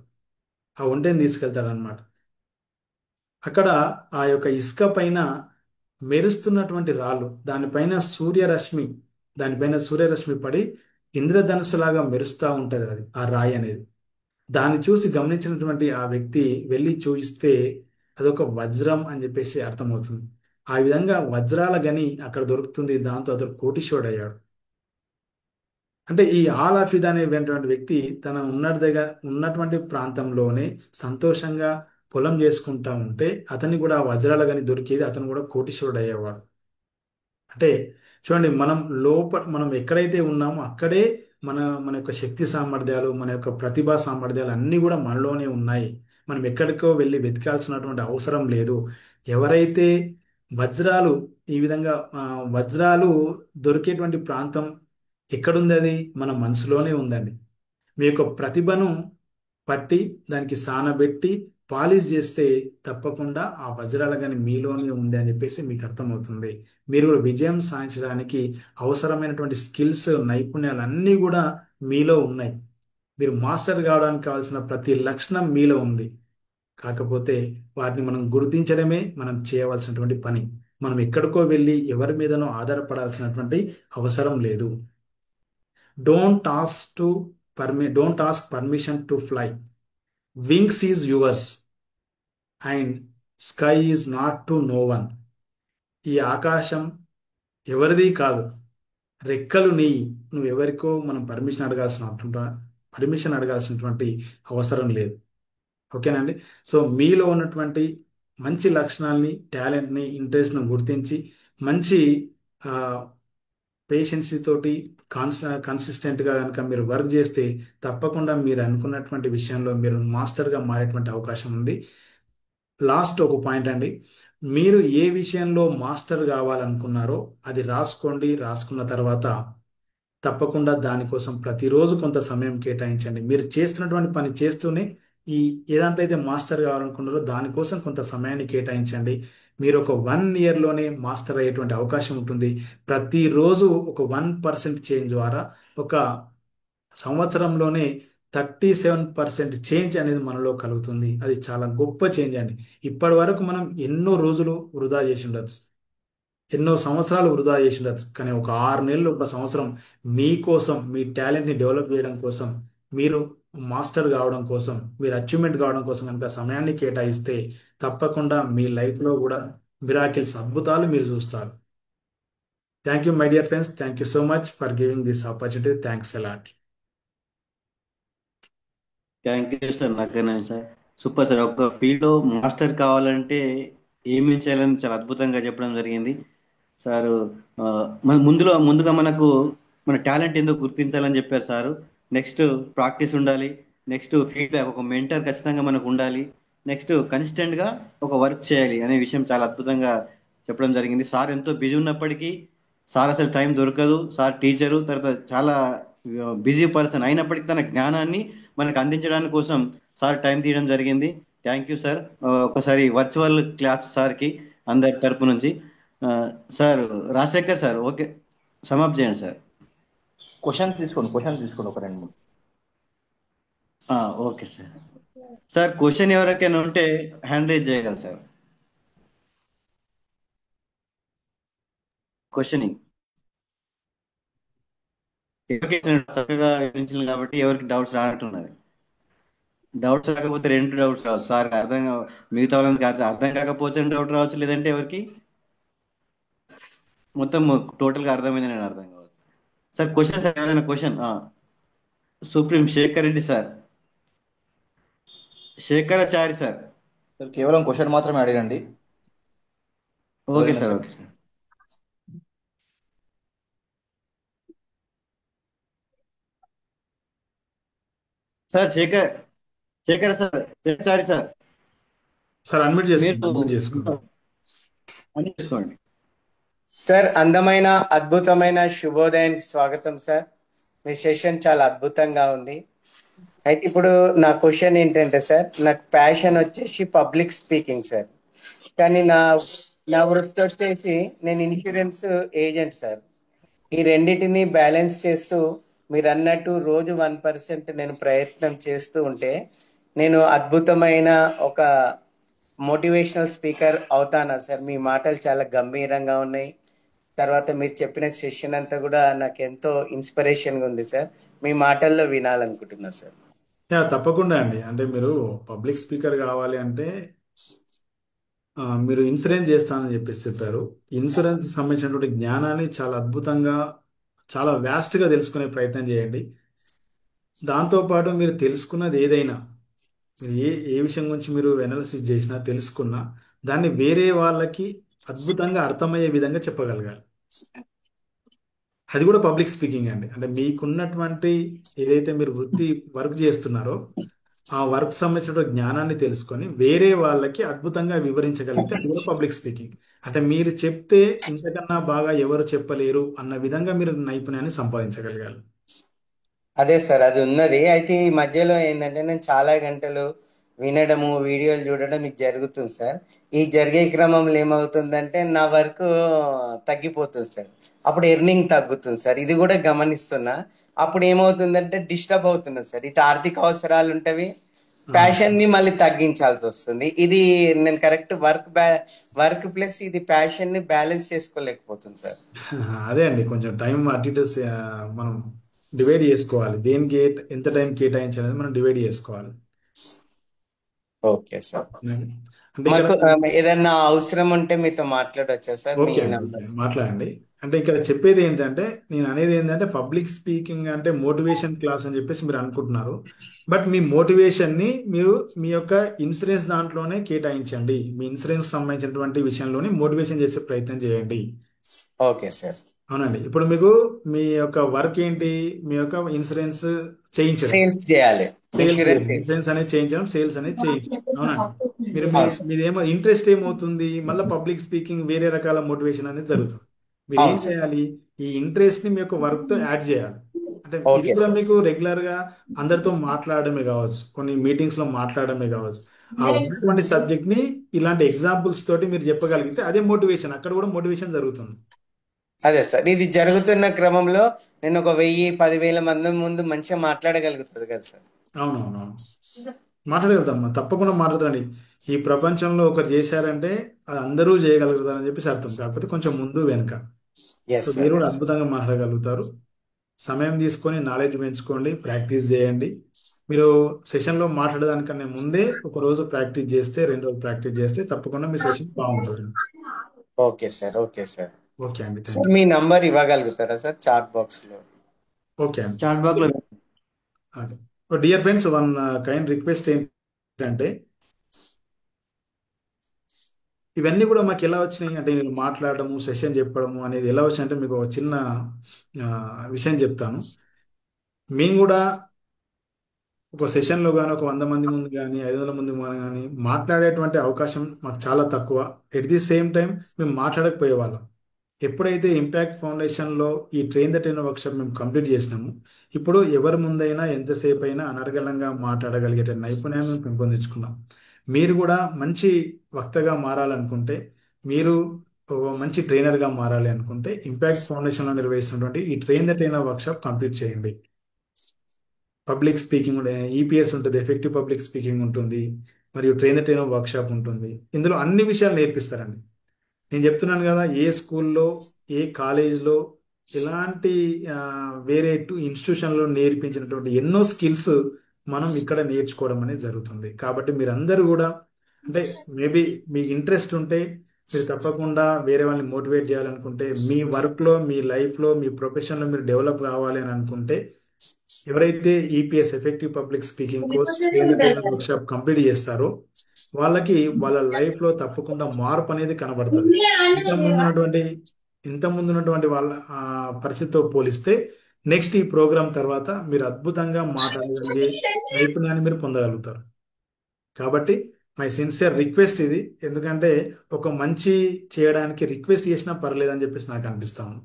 ఆ ఒంటెని తీసుకెళ్తాడు అనమాట. అక్కడ ఆ యొక్క ఇసుక పైన మెరుస్తున్నటువంటి రాళ్ళు, దానిపైన సూర్యరశ్మి పడి ఇంద్రధనుస్సులాగా మెరుస్తూ ఉంటది అది, ఆ రాయి అనేది. దాన్ని చూసి గమనించినటువంటి ఆ వ్యక్తి వెళ్ళి చూయిస్తే అదొక వజ్రం అని చెప్పేసి అర్థమవుతుంది. ఆ విధంగా వజ్రాల గని అక్కడ దొరుకుతుంది. దాంతో అతడు కోటీశ్వరుడు అయ్యాడు. అంటే ఈ ఆల్ హఫీద్ అనేటువంటి వ్యక్తి తన ఉన్నటువంటి ప్రాంతంలోనే సంతోషంగా పొలం చేసుకుంటా ఉంటే అతన్ని కూడా ఆ వజ్రాల గని దొరికేది, అతను కూడా కోటీశ్వరుడు అయ్యేవాడు. అంటే చూడండి, మనం ఎక్కడైతే ఉన్నామో అక్కడే మన మన యొక్క శక్తి సామర్థ్యాలు, మన యొక్క ప్రతిభా సామర్థ్యాలు అన్నీ కూడా మనలోనే ఉన్నాయి. మనం ఎక్కడికో వెళ్ళి వెతకాల్సినటువంటి అవసరం లేదు. ఎవరైతే వజ్రాలు ఈ విధంగా వజ్రాలు దొరికేటువంటి ప్రాంతం ఎక్కడుంది, అది మన మనసులోనే ఉందండి. మీ యొక్క ప్రతిభను పట్టి దానికి సానబెట్టి పాలిష్ చేస్తే తప్పకుండా ఆ వజ్రాల గని మీలోనే ఉంది అని చెప్పేసి మీకు అర్థమవుతుంది. మీరు కూడా విజయం సాధించడానికి అవసరమైనటువంటి స్కిల్స్, నైపుణ్యాలు అన్నీ కూడా మీలో ఉన్నాయి. మీరు మాస్టర్ కావడానికి కావాల్సిన ప్రతి లక్షణం మీలో ఉంది. కాకపోతే వాటిని మనం గుర్తించడమే మనం చేయవలసినటువంటి పని. మనం ఎక్కడికో వెళ్ళి ఎవరి మీదనో ఆధారపడాల్సినటువంటి అవసరం లేదు. Don't ask permission to fly. Wings is yours and sky is not to know one. ఈ ఆకాశం ఎవరిది కాదు, రెక్కలు నీ. నువ్వు ఎవరికో మనం పర్మిషన్ అడగాల్సినటువంటి అవసరం లేదు. ఓకేనండి. సో మీలో ఉన్నటువంటి మంచి లక్షణాలని, టాలెంట్ని, ఇంట్రెస్ట్ను గుర్తించి మంచి పేషెన్సీ తోటి కన్సిస్టెంట్గా కనుక మీరు వర్క్ చేస్తే తప్పకుండా మీరు అనుకున్నటువంటి విషయంలో మీరు మాస్టర్గా మారేటువంటి అవకాశం ఉంది. లాస్ట్ ఒక పాయింట్ అండి, మీరు ఏ విషయంలో మాస్టర్ కావాలనుకున్నారో అది రాసుకోండి. రాసుకున్న తర్వాత తప్పకుండా దానికోసం ప్రతిరోజు కొంత సమయం కేటాయించండి. మీరు చేస్తున్నటువంటి పని చేస్తూనే ఈ ఏదంతా అయితే మాస్టర్ కావాలనుకున్నారో దానికోసం కొంత సమయాన్ని కేటాయించండి. మీరు ఒక 1 ఇయర్లోనే మాస్టర్ అయ్యేటువంటి అవకాశం ఉంటుంది. ప్రతిరోజు ఒక 1% చేంజ్ ద్వారా ఒక సంవత్సరంలోనే 37% చేంజ్ అనేది మనలో కలుగుతుంది. అది చాలా గొప్ప చేంజ్ అండి. ఇప్పటి వరకు మనం ఎన్నో రోజులు వృధా చేసి ఉండొచ్చు, ఎన్నో సంవత్సరాలు వృధా చేసి ఉండొచ్చు, కానీ ఒక 6 నెలలు, ఒక సంవత్సరం మీకోసం, మీ టాలెంట్ని డెవలప్ చేయడం కోసం, మీరు మాస్టర్ కావడం కోసం, మీరు అచీవ్మెంట్ కావడం కోసం కనుక సమయాన్ని కేటాయిస్తే తప్పకుండా మీ లైఫ్లో కూడా మిరాకిల్స్, అద్భుతాలు మీరు చూస్తారు. Thank you my dear friends. Thank you so much for giving this opportunity. Thanks a lot. Thank you sir. నాకైనా సార్ సూపర్ సార్. ఒక ఫీల్డ్లో మాస్టర్ కావాలంటే ఏమేం చేయాలని చాలా అద్భుతంగా చెప్పడం జరిగింది సారు. ఆ, ముందుగా మనకు మన టాలెంట్ ఏందో గుర్తించాలని చెప్పారు సారు. నెక్స్ట్ ప్రాక్టీస్ ఉండాలి. నెక్స్ట్ ఫీడ్బ్యాక్, ఒక మెంటర్ ఖచ్చితంగా మనకు ఉండాలి. నెక్స్ట్ కన్సిస్టెంట్ గా ఒక వర్క్ చేయాలి అనే విషయం చాలా అద్భుతంగా చెప్పడం జరిగింది. సార్ ఎంతో బిజీ ఉన్నప్పటికీ సార్ అసలు టైం దొరకదు. సార్ టీచరు, తర్వాత చాలా బిజీ పర్సన్ అయినప్పటికీ తన జ్ఞానాన్ని మనకు అందించడానికి కోసం సార్ టైం తీయడం జరిగింది. Thank you sir. ఒకసారి వర్చువల్ క్లాప్స్ సార్కి అందరి తరపు నుంచి. ఆ, సార్ రాజశేఖర్ సార్, ఓకే, సమాప్త చేయండి సార్. క్వశ్చన్ తీసుకోండి ఒక రెండు మూడు. ఆ, ఓకే సార్. సార్ క్వశ్చన్ ఎవరికైనా ఉంటే హ్యాండ్ రైజ్ చేయగలరు సార్. క్వశ్చనింగ్ ఎవరికి చక్కగా వివరించింది కాబట్టి ఎవరికి డౌట్స్ రానట్టున్నది. డౌట్స్ రాకపోతే రెండు డౌట్స్ రావచ్చు సార్. మిగతా వాళ్ళకి అర్థం కాకపోతే డౌట్ రావచ్చు, లేదంటే ఎవరికి మొత్తం టోటల్ గా అర్థమైంది నేను అర్థం కావచ్చు. సార్ క్వశ్చన్ సార్, ఎవరైనా క్వశ్చన్? సుప్రీం Shekhar Reddy sir, Shekharachari sir. Sir కేవలం క్వశ్చన్ మాత్రమే అడగండి. Okay sir, okay sir. Sir Shekhar sir, Shekharachari sir, sir admit చేసుకోండి, మీరు అడ్మిట్ చేసుకోండి. అని చేసుకోండి. సార్, అందమైన అద్భుతమైన శుభోదయానికి స్వాగతం సార్. మీ సెషన్ చాలా అద్భుతంగా ఉంది. అయితే ఇప్పుడు నా క్వశ్చన్ ఏంటంటే సార్, నాకు ప్యాషన్ వచ్చేసి పబ్లిక్ స్పీకింగ్ సార్. కానీ నా వృత్తి వచ్చేసి నేను ఇన్సూరెన్స్ ఏజెంట్ సార్. ఈ రెండింటిని బ్యాలెన్స్ చేస్తూ మీరు అన్నట్టు రోజు 1% నేను ప్రయత్నం చేస్తూ ఉంటే నేను అద్భుతమైన ఒక మోటివేషనల్ స్పీకర్ అవుతానా సార్? మీ మాటలు చాలా గంభీరంగా ఉన్నాయి. తర్వాత మీరు చెప్పిన సెషన్ అంతా కూడా నాకు ఎంతో ఇన్స్పిరేషన్గా ఉంది సార్. మీ మాటల్లో వినాలనుకుంటున్నా సార్. తప్పకుండా అండి. అంటే మీరు పబ్లిక్ స్పీకర్ కావాలి అంటే మీరు ఇన్సూరెన్స్ చేస్తానని చెప్పేసి చెప్పారు. ఇన్సూరెన్స్ సంబంధించినటువంటి జ్ఞానాన్ని చాలా అద్భుతంగా, చాలా వ్యాస్ట్గా తెలుసుకునే ప్రయత్నం చేయండి. దాంతోపాటు మీరు తెలుసుకున్నది ఏదైనా, మీరు ఏ విషయం గురించి మీరు ఎనాలిసిస్ చేసినా, తెలుసుకున్నా, దాన్ని వేరే వాళ్ళకి అద్భుతంగా అర్థమయ్యే విధంగా చెప్పగలగాలి. అది కూడా పబ్లిక్ స్పీకింగ్ అండి. అంటే మీకున్నటువంటి ఏదైతే మీరు వృత్తి వర్క్ చేస్తున్నారో ఆ వర్క్ సంబంధించిన జ్ఞానాన్ని తెలుసుకొని వేరే వాళ్ళకి అద్భుతంగా వివరించగలిగితే అది కూడా పబ్లిక్ స్పీకింగ్. అంటే మీరు చెప్తే ఇంతకన్నా బాగా ఎవరు చెప్పలేరు అన్న విధంగా మీరు నైపుణ్యాన్ని సంపాదించగలగాలి. అదే సార్, అది ఉన్నది. అయితే ఈ మధ్యలో ఏంటంటే నేను చాలా గంటలు వినడము, వీడియోలు చూడడం ఇది జరుగుతుంది సార్. ఈ జరిగే క్రమంలో ఏమవుతుందంటే నా వర్క్ తగ్గిపోతుంది సార్. అప్పుడు ఎర్నింగ్ తగ్గుతుంది సార్. ఇది కూడా గమనిస్తున్నా. అప్పుడు ఏమవుతుందంటే డిస్టర్బ్ అవుతున్నది సార్. ఇటు ఆర్థిక అవసరాలు ఉంటవి, ప్యాషన్ ని మళ్ళీ తగ్గించాల్సి వస్తుంది. ఇది నేను కరెక్ట్ వర్క్ ప్లస్ ఇది ప్యాషన్ ని బ్యాలెన్స్ చేసుకోలేకపోతుంది సార్. అదే అండి, కొంచెం టైం అటు ఇటు మనం డివైడ్ చేసుకోవాలి. దేనికి ఎంత టైం కేటాయించాలనేది మనం డివైడ్ చేసుకోవాలి. Okay sir. అంటే ఇక్కడ మాకు ఏదన్నా అవసరం ఉంటే మీతో మాట్లాడవచ్చా సార్? మీ ఓకే అండి, నంబర్. ఓకే, మాట్లాడండి. అంటే ఇక్కడ చెప్పేది ఏంటంటే, నేను అనేది ఏంటంటే పబ్లిక్ స్పీకింగ్ అంటే మోటివేషన్ క్లాస్ అని చెప్పేసి మీరు అనుకుంటున్నారు. బట్ మీ మోటివేషన్ని మీరు మీ యొక్క ఇన్సూరెన్స్ దాంట్లోనే కేటాయించండి. మీ ఇన్సూరెన్స్ సంబంధించినటువంటి విషయంలోనే మోటివేషన్ చేసే ప్రయత్నం చేయండి. Okay sir. అవునండి. ఇప్పుడు మీకు మీ యొక్క వర్క్ ఏంటి? మీ యొక్క ఇన్సూరెన్స్ చేయించడం, సేల్స్ చేయాలి, సేల్స్ చేయడం, ఇన్సూరెన్స్. ఇన్సూరెన్స్ అనేది చేయించడం, సేల్స్ అనేది చేయించడం. అవునండి. అవును సార్. మీదేమో ఇంట్రెస్ట్ ఏమవుతుంది, మళ్ళీ పబ్లిక్ స్పీకింగ్ వేరే రకాల మోటివేషన్ అనేది జరుగుతుంది. మీరు ఏం అవును సార్. చేయాలి, ఈ ఇంట్రెస్ట్ ని మీ యొక్క వర్క్ తో యాడ్ చేయాలి. అంటే ఇది ఓకే కూడా సార్. మీకు రెగ్యులర్ గా అందరితో మాట్లాడడమే కావచ్చు, కొన్ని మీటింగ్స్ లో మాట్లాడడమే కావచ్చు. ఆ ఉన్నటువంటి సబ్జెక్ట్ ని ఇలాంటి ఎగ్జాంపుల్స్ తోటి మీరు చెప్పగలిగితే అదే మోటివేషన్, అక్కడ కూడా మోటివేషన్ జరుగుతుంది. అదే సార్, ఇది జరుగుతున్న క్రమంలో నేను ఒక 1000-10,000 మంది ముందు మంచిగా మాట్లాడగలుగుతుంది కదా సార్. అవునవునవును, మాట్లాడగలుగుతాం, తప్పకుండా మాట్లాడతాండి. ఈ ప్రపంచంలో ఒకరు చేశారంటే అది అందరూ చేయగలుగుతారని చెప్పేసి అర్థం, కాకపోతే కొంచెం ముందు వెనుక. సో ఎస్ మీరు సార్, కూడా ఎస్ సార్. అద్భుతంగా మాట్లాడగలుగుతారు. సమయం తీసుకొని నాలెడ్జ్ పెంచుకోండి, ప్రాక్టీస్ చేయండి. మీరు సెషన్లో మాట్లాడడానికన్నా ముందే ఒక రోజు ప్రాక్టీస్ చేస్తే, 2 రోజులు ప్రాక్టీస్ చేస్తే తప్పకుండా మీ సెషన్ బాగుంటుంది. Okay sir, okay sir. Okay అండి, థ్యాంక్ సార్ యూ. మీ నంబర్ ఇవ్వగలుగుతారా సార్ చాట్ బాక్స్ లో? ఓకే అండి. చాట్ బాక్స్ లో dear friends, one kind request ఏంటంటే, ఇవన్నీ కూడా మాకు ఎలా వచ్చినాయి అంటే, నేను మాట్లాడడము, సెషన్ చెప్పడము అనేది ఎలా వచ్చినాయి అంటే, మీకు ఒక చిన్న విషయం చెప్తాను. మేము కూడా ఒక సెషన్లో కానీ, ఒక 100 మంది ముందు కానీ, 500 మంది ముందు కానీ మాట్లాడేటువంటి అవకాశం మాకు చాలా తక్కువ. ఎట్ ది సేమ్ టైం మేము మాట్లాడకపోయేవాళ్ళం. ఎప్పుడైతే ఇంపాక్ట్ ఫౌండేషన్లో ఈ ట్రైన్ ద ట్రైనర్ వర్క్షాప్ మేము కంప్లీట్ చేసినాము, ఇప్పుడు ఎవరి ముందైనా ఎంతసేపు అయినా అనర్గళంగా మాట్లాడగలిగే నైపుణ్యాన్ని మేము పెంపొందించుకున్నాం. మీరు కూడా మంచి వక్తగా మారాలనుకుంటే, మీరు ఒక మంచి ట్రైనర్గా మారాలి అనుకుంటే, ఇంపాక్ట్ ఫౌండేషన్లో నిర్వహిస్తున్నటువంటి ఈ train the trainer workshop complete చేయండి. పబ్లిక్ స్పీకింగ్ ఈపీఎస్ ఉంటుంది, ఎఫెక్టివ్ పబ్లిక్ స్పీకింగ్ ఉంటుంది, మరియు ట్రైన్ ద ట్రైనర్ వర్క్షాప్ ఉంటుంది. ఇందులో అన్ని విషయాలు నేర్పిస్తారండి. నేను చెప్తున్నాను కదా, ఏ స్కూల్లో, ఏ కాలేజీలో, ఎలాంటి ఆ, వేరే ఇన్స్టిట్యూషన్లో నేర్పించినటువంటి ఎన్నో స్కిల్స్ మనం ఇక్కడ నేర్చుకోవడం అనేది జరుగుతుంది. కాబట్టి మీరందరూ కూడా, అంటే మేబీ మీకు ఇంట్రెస్ట్ ఉంటే, మీరు తప్పకుండా వేరే వాళ్ళని మోటివేట్ చేయాలనుకుంటే, మీ వర్క్లో, మీ లైఫ్లో, మీ ప్రొఫెషన్లో మీరు డెవలప్ కావాలి అని అనుకుంటే, ఎవరైతే EPS effective public speaking course trainer workshop complete చేస్తారో వాళ్ళకి వాళ్ళ లైఫ్ లో తప్పకుండా మార్పు అనేది కనబడుతుంది. ఇంతకుముందు ఉన్నటువంటి ఇంతకుముందు ఉన్నటువంటి వాళ్ళ పరిస్థితితో పోలిస్తే నెక్స్ట్ ఈ ప్రోగ్రామ్ తర్వాత మీరు అద్భుతంగా మాట్లాడగలిగే నైపుణ్యాన్ని మీరు పొందగలుగుతారు. కాబట్టి మై సిన్సియర్ రిక్వెస్ట్ ఇది. ఎందుకంటే ఒక మంచి చేయడానికి రిక్వెస్ట్ చేసినా పర్లేదని చెప్పేసి నాకు అనిపిస్తాను.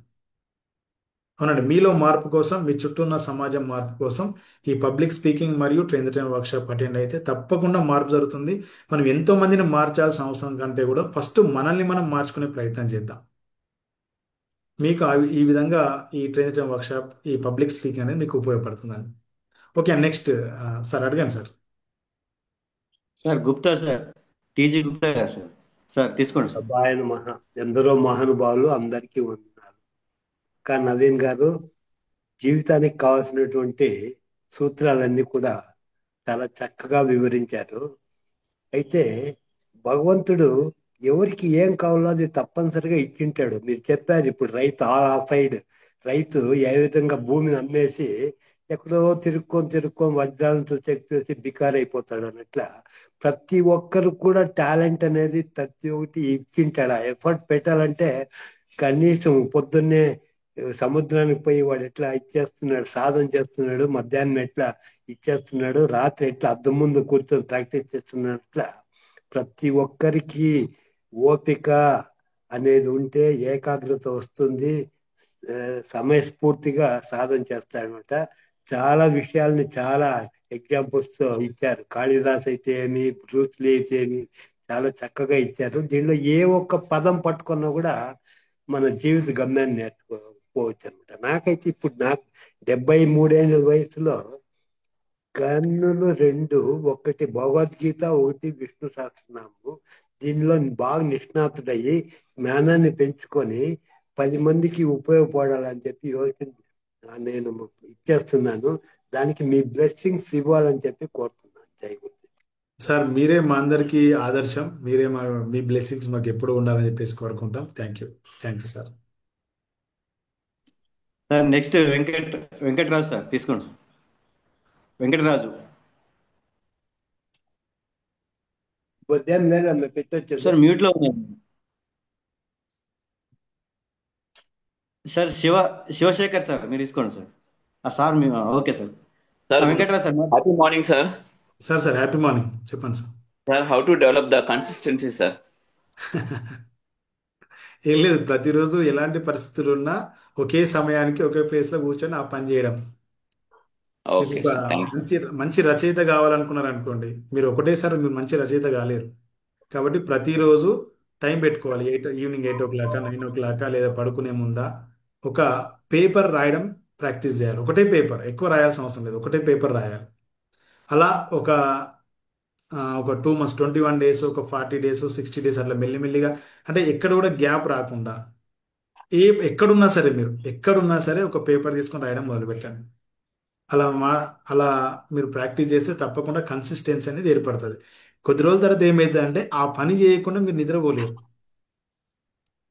అవునండి, మీలో మార్పు కోసం, మీ చుట్టూ ఉన్న సమాజం మార్పు కోసం ఈ పబ్లిక్ స్పీకింగ్ మరియు train the trainer workshop attend అయితే తప్పకుండా మార్పు జరుగుతుంది. మనం ఎంతో మందిని మార్చాల్సిన అవసరం కంటే కూడా ఫస్ట్ మనల్ని మనం మార్చుకునే ప్రయత్నం చేద్దాం. మీకు ఈ విధంగా ఈ ట్రైన్ ద ట్రైనర్ వర్క్షాప్, ఈ పబ్లిక్ స్పీకింగ్ అనేది మీకు ఉపయోగపడుతుందండి. ఓకే, నెక్స్ట్ సార్ అడగండి sir. Sir Gupta sir, TG Gupta గారు సార్. సార్ తీసుకోండి సార్. అబ్బాయి ఎందరో మహానుభావులు, అందరికీ వందనాలు. కానీ నవీన్ గారు జీవితానికి కావాల్సినటువంటి సూత్రాలన్నీ కూడా చాలా చక్కగా వివరించారు. అయితే భగవంతుడు ఎవరికి ఏం కావాలో అది తప్పనిసరిగా ఇచ్చింటాడు. మీరు చెప్పారు ఇప్పుడు, రైతు ఆ సైడ్ రైతు ఏ విధంగా భూమిని అమ్మేసి ఎక్కడో తిరుక్కొని వజ్రాలను చూసి బికార్ అయిపోతాడు అన్నట్ల ప్రతి ఒక్కరు కూడా టాలెంట్ అనేది ప్రతి ఒక్కటి ఇచ్చింటాడు. ఆ ఎఫర్ట్ పెట్టాలంటే కనీసం పొద్దున్నే సముద్రానికి పోయి వాడు ఎట్లా ఇచ్చేస్తున్నాడు, సాధన చేస్తున్నాడు, మధ్యాహ్నం ఎట్లా ఇచ్చేస్తున్నాడు, రాత్రి ఎట్లా అద్దం ముందు కూర్చొని ప్రాక్టీస్ చేస్తున్నాడు, అట్లా ప్రతి ఒక్కరికి ఓపిక అనేది ఉంటే ఏకాగ్రత వస్తుంది, సమయస్ఫూర్తిగా సాధన చేస్తాడనమాట. చాలా విషయాల్ని చాలా ఎగ్జాంపుల్స్ తో ఇచ్చారు. కాళిదాస్ అయితే ఏమి, బ్రూస్లీ అయితే ఏమి, చాలా చక్కగా ఇచ్చారు. దీనిలో ఏ ఒక్క పదం పట్టుకున్నా కూడా మన జీవిత గమ్యాన్ని నేర్చుకోవచ్చు అనమాట. నాకైతే ఇప్పుడు నాకు 73 ఏళ్ళ వయసులో కన్నులు రెండు, ఒకటి భగవద్గీత, ఒకటి విష్ణు సహస్రనామం, దీనిలో బాగా నిష్ణాతుడయ్యి జ్ఞానాన్ని పెంచుకొని 10 మందికి ఉపయోగపడాలని చెప్పి యోచన నేను ఇచ్చేస్తున్నాను. దానికి మీ బ్లెస్సింగ్స్ ఇవ్వాలని చెప్పి కోరుతున్నాను. జై గురు. సార్ మీరే మా అందరికీ ఆదర్శం, మీరే మీ బ్లెస్సింగ్స్ మాకు ఎప్పుడు ఉండాలని చెప్పేసి కోరుకుంటాం. Thank you sir. Sir next Venkataraju sir, తీసుకోండి సార్. వెంకటరాజు ఉదయం లేదా పెట్టొచ్చు సార్, మ్యూట్ లో ఉన్నారు సార్. శివశేఖర్ సార్, మీరు తీసుకోండి sir. Sir okay sir. Sir, Venkataraju sir. happy morning, sir. Sir happy morning, చెప్పండి sir. Sir, how to develop the consistency, sir? ఏం లేదు, ప్రతిరోజు ఎలాంటి పరిస్థితులు ఉన్నా ఒకే సమయానికి ఒకే ప్లేస్ లో కూర్చొని ఆ పని చేయడం. మీరు ఓకే ఒక సార్, థ్యాంక్ యూ. మంచి మంచి రచయిత కావాలనుకున్నారు అనుకోండి, మీరు ఒకటేసారి మీరు మంచి రచయిత కాలేరు. కాబట్టి ప్రతిరోజు టైం పెట్టుకోవాలి. ఈవినింగ్ 8 o'clock 9 o'clock లేదా పడుకునే ముందా ఒక పేపర్ రాయడం ప్రాక్టీస్ చేయాలి. ఒకటే పేపర్, ఎక్కువ రాయాల్సిన అవసరం లేదు, ఒకటే పేపర్ రాయాలి. అలా ఒక 2 months 21 days, ఒక 40 days 60 days అట్లా మెల్లిమెల్లిగా, అంటే ఎక్కడ కూడా గ్యాప్ రాకుండా, ఏ ఎక్కడున్నా సరే మీరు ఎక్కడున్నా సరే ఒక పేపర్ తీసుకొని రాయడం మొదలుపెట్టండి. అలా మా అలా మీరు ప్రాక్టీస్ చేస్తే తప్పకుండా కన్సిస్టెన్సీ అనేది ఏర్పడుతుంది. కొద్ది రోజుల తర్వాత ఏమైతుంది అంటే ఆ పని చేయకుండా మీరు నిద్రపోలేరు,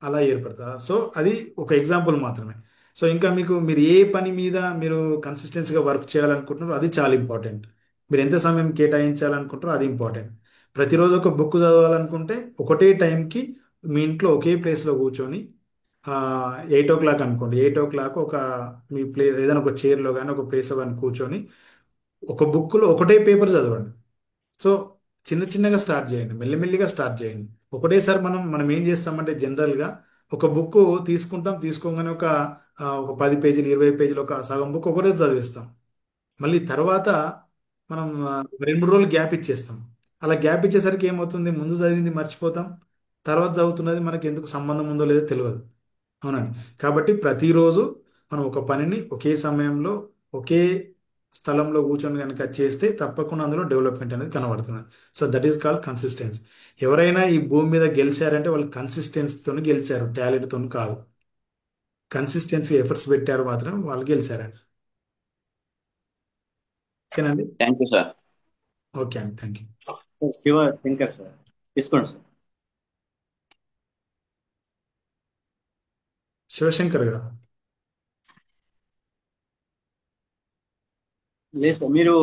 అలా ఏర్పడుతుంది. సో అది ఒక ఎగ్జాంపుల్ మాత్రమే. సో ఇంకా మీరు ఏ పని మీద మీరు కన్సిస్టెన్సీగా వర్క్ చేయాలనుకుంటున్నారో అది చాలా ఇంపార్టెంట్. మీరు ఎంత సమయం కేటాయించాలనుకుంటారో అది ఇంపార్టెంట్. ప్రతిరోజు ఒక బుక్ చదవాలనుకుంటే ఒకటే టైంకి మీ ఇంట్లో ఒకే ప్లేస్లో కూర్చొని 8 o'clock అనుకోండి, 8 o'clock ఒక మీ ఏదైనా ఒక చైర్లో కానీ ఒక ప్లేస్లో కానీ కూర్చొని ఒక బుక్లో ఒకటే పేపర్ చదవండి. సో చిన్న చిన్నగా స్టార్ట్ చేయండి, మెల్లిమెల్లిగా స్టార్ట్ చేయండి. ఒకటేసారి మనం మనం ఏం చేస్తామంటే జనరల్గా ఒక బుక్ తీసుకుంటాం, తీసుకోగానే ఒక 10 పేజీలు 20 పేజీలు ఒక సగం బుక్ ఒకరోజు చదివేస్తాం. మళ్ళీ తర్వాత మనం 2 3 రోజులు గ్యాప్ ఇచ్చేస్తాం. అలా గ్యాప్ ఇచ్చేసరికి ఏమవుతుంది, ముందు చదివింది మర్చిపోతాం, తర్వాత చదువుతున్నది మనకి ఎందుకు సంబంధం ఉందో లేదో తెలియదు. అవునండి. కాబట్టి ప్రతిరోజు మనం ఒక పనిని ఒకే సమయంలో ఒకే స్థలంలో కూర్చొని కనుక చేస్తే తప్పకుండా అందులో డెవలప్మెంట్ అనేది కనబడుతుంది. So that is called consistency. ఎవరైనా ఈ భూమి మీద గెలిచారంటే వాళ్ళు కన్సిస్టెన్సీతో గెలిచారు, టాలెంట్తో కాదు. కన్సిస్టెన్సీ ఎఫర్ట్స్ పెట్టారు మాత్రం వాళ్ళు గెలిచారండి. ఓకేనండి. Thank you sir. ఓకే అండి, thank you. Sir Shiva Shankar sir, తీసుకోండి సార్. శివశంకర్ గారు. లేదు సార్, మీరు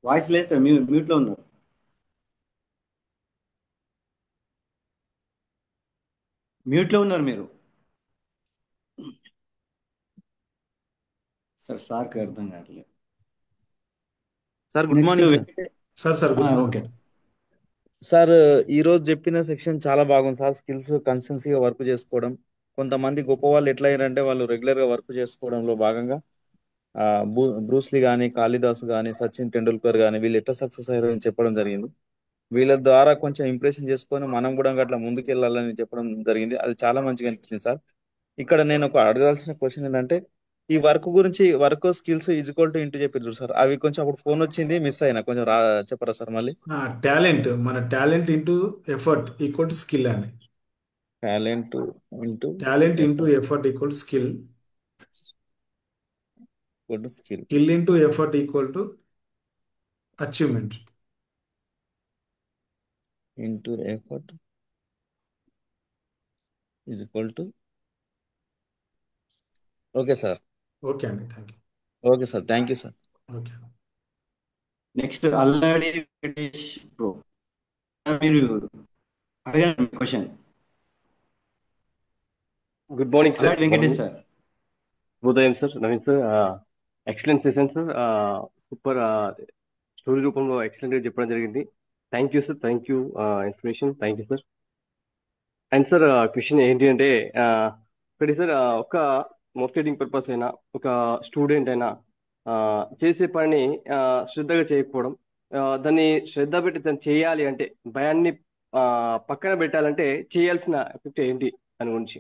వాయిస్ లేదు సార్, మీరు మ్యూట్లో ఉన్నారు. మ్యూట్లో ఉన్నారు మీరు సార్. సార్కి అర్థం కావట్లేదు. Sir good next morning sir. Sir good okay. Morning. Sir ఈ రోజు చెప్పిన సెక్షన్ చాలా బాగుంది సార్. స్కిల్స్ కన్సిస్టెన్సీగా వర్క్ చేసుకోవడం. కొంతమంది గొప్ప వాళ్ళు ఎట్లా అయ్యారంటే వాళ్ళు రెగ్యులర్ గా వర్క్ చేసుకోవడంలో భాగంగా బ్రూస్లీ కానీ, కాళిదాస్ కానీ, సచిన్ టెండూల్కర్ కానీ వీళ్ళు ఎట్లా సక్సెస్ అయ్యారో అని చెప్పడం జరిగింది. వీళ్ళ ద్వారా కొంచెం ఇంప్రెషన్ చేసుకొని మనం కూడా అట్లా ముందుకు వెళ్ళాలని చెప్పడం జరిగింది. అది చాలా మంచిగా అనిపించింది సార్. ఇక్కడ నేను ఒక అడగాల్సిన క్వశ్చన్ ఏంటంటే, ఈ వర్క్ గురించి work skills equal to into చెప్పారు సార్. అవి కొంచెం అప్పుడు ఫోన్ వచ్చింది, మిస్ అయినా, కొంచెం చెప్పరా సార్ మళ్ళీ? మన talent into effort equal to skill అండి. Talent into talent into effort equal skill. Skill skill into effort equal to achievement. Into effort is equal to. Okay sir. Okay అండి, thank you. Okay sir, thank you sir. Okay. Next Alladi Venkatesh bro, మీరు అడగండి question. Good morning sir. Alladi Venkatesh sir. ఉదయం sir, Naveen sir. Excellent session sir. Super story రూపంలో excellent గా చెప్పడం జరిగింది. Thank you sir, thank you. Information thank you sir. And sir question ఏంటి అంటే, ఒకటి సార్, ఒక మార్కెటింగ్ పర్పస్ అయినా ఒక స్టూడెంట్ అయినా చేసే పని శ్రద్ధగా చేయకపోవడం, దాన్ని శ్రద్ధ పెట్టి దాన్ని చేయాలి అంటే, భయాన్ని పక్కన పెట్టాలంటే చేయాల్సిన ఎఫెక్ట్ ఏంటి అని గురించి,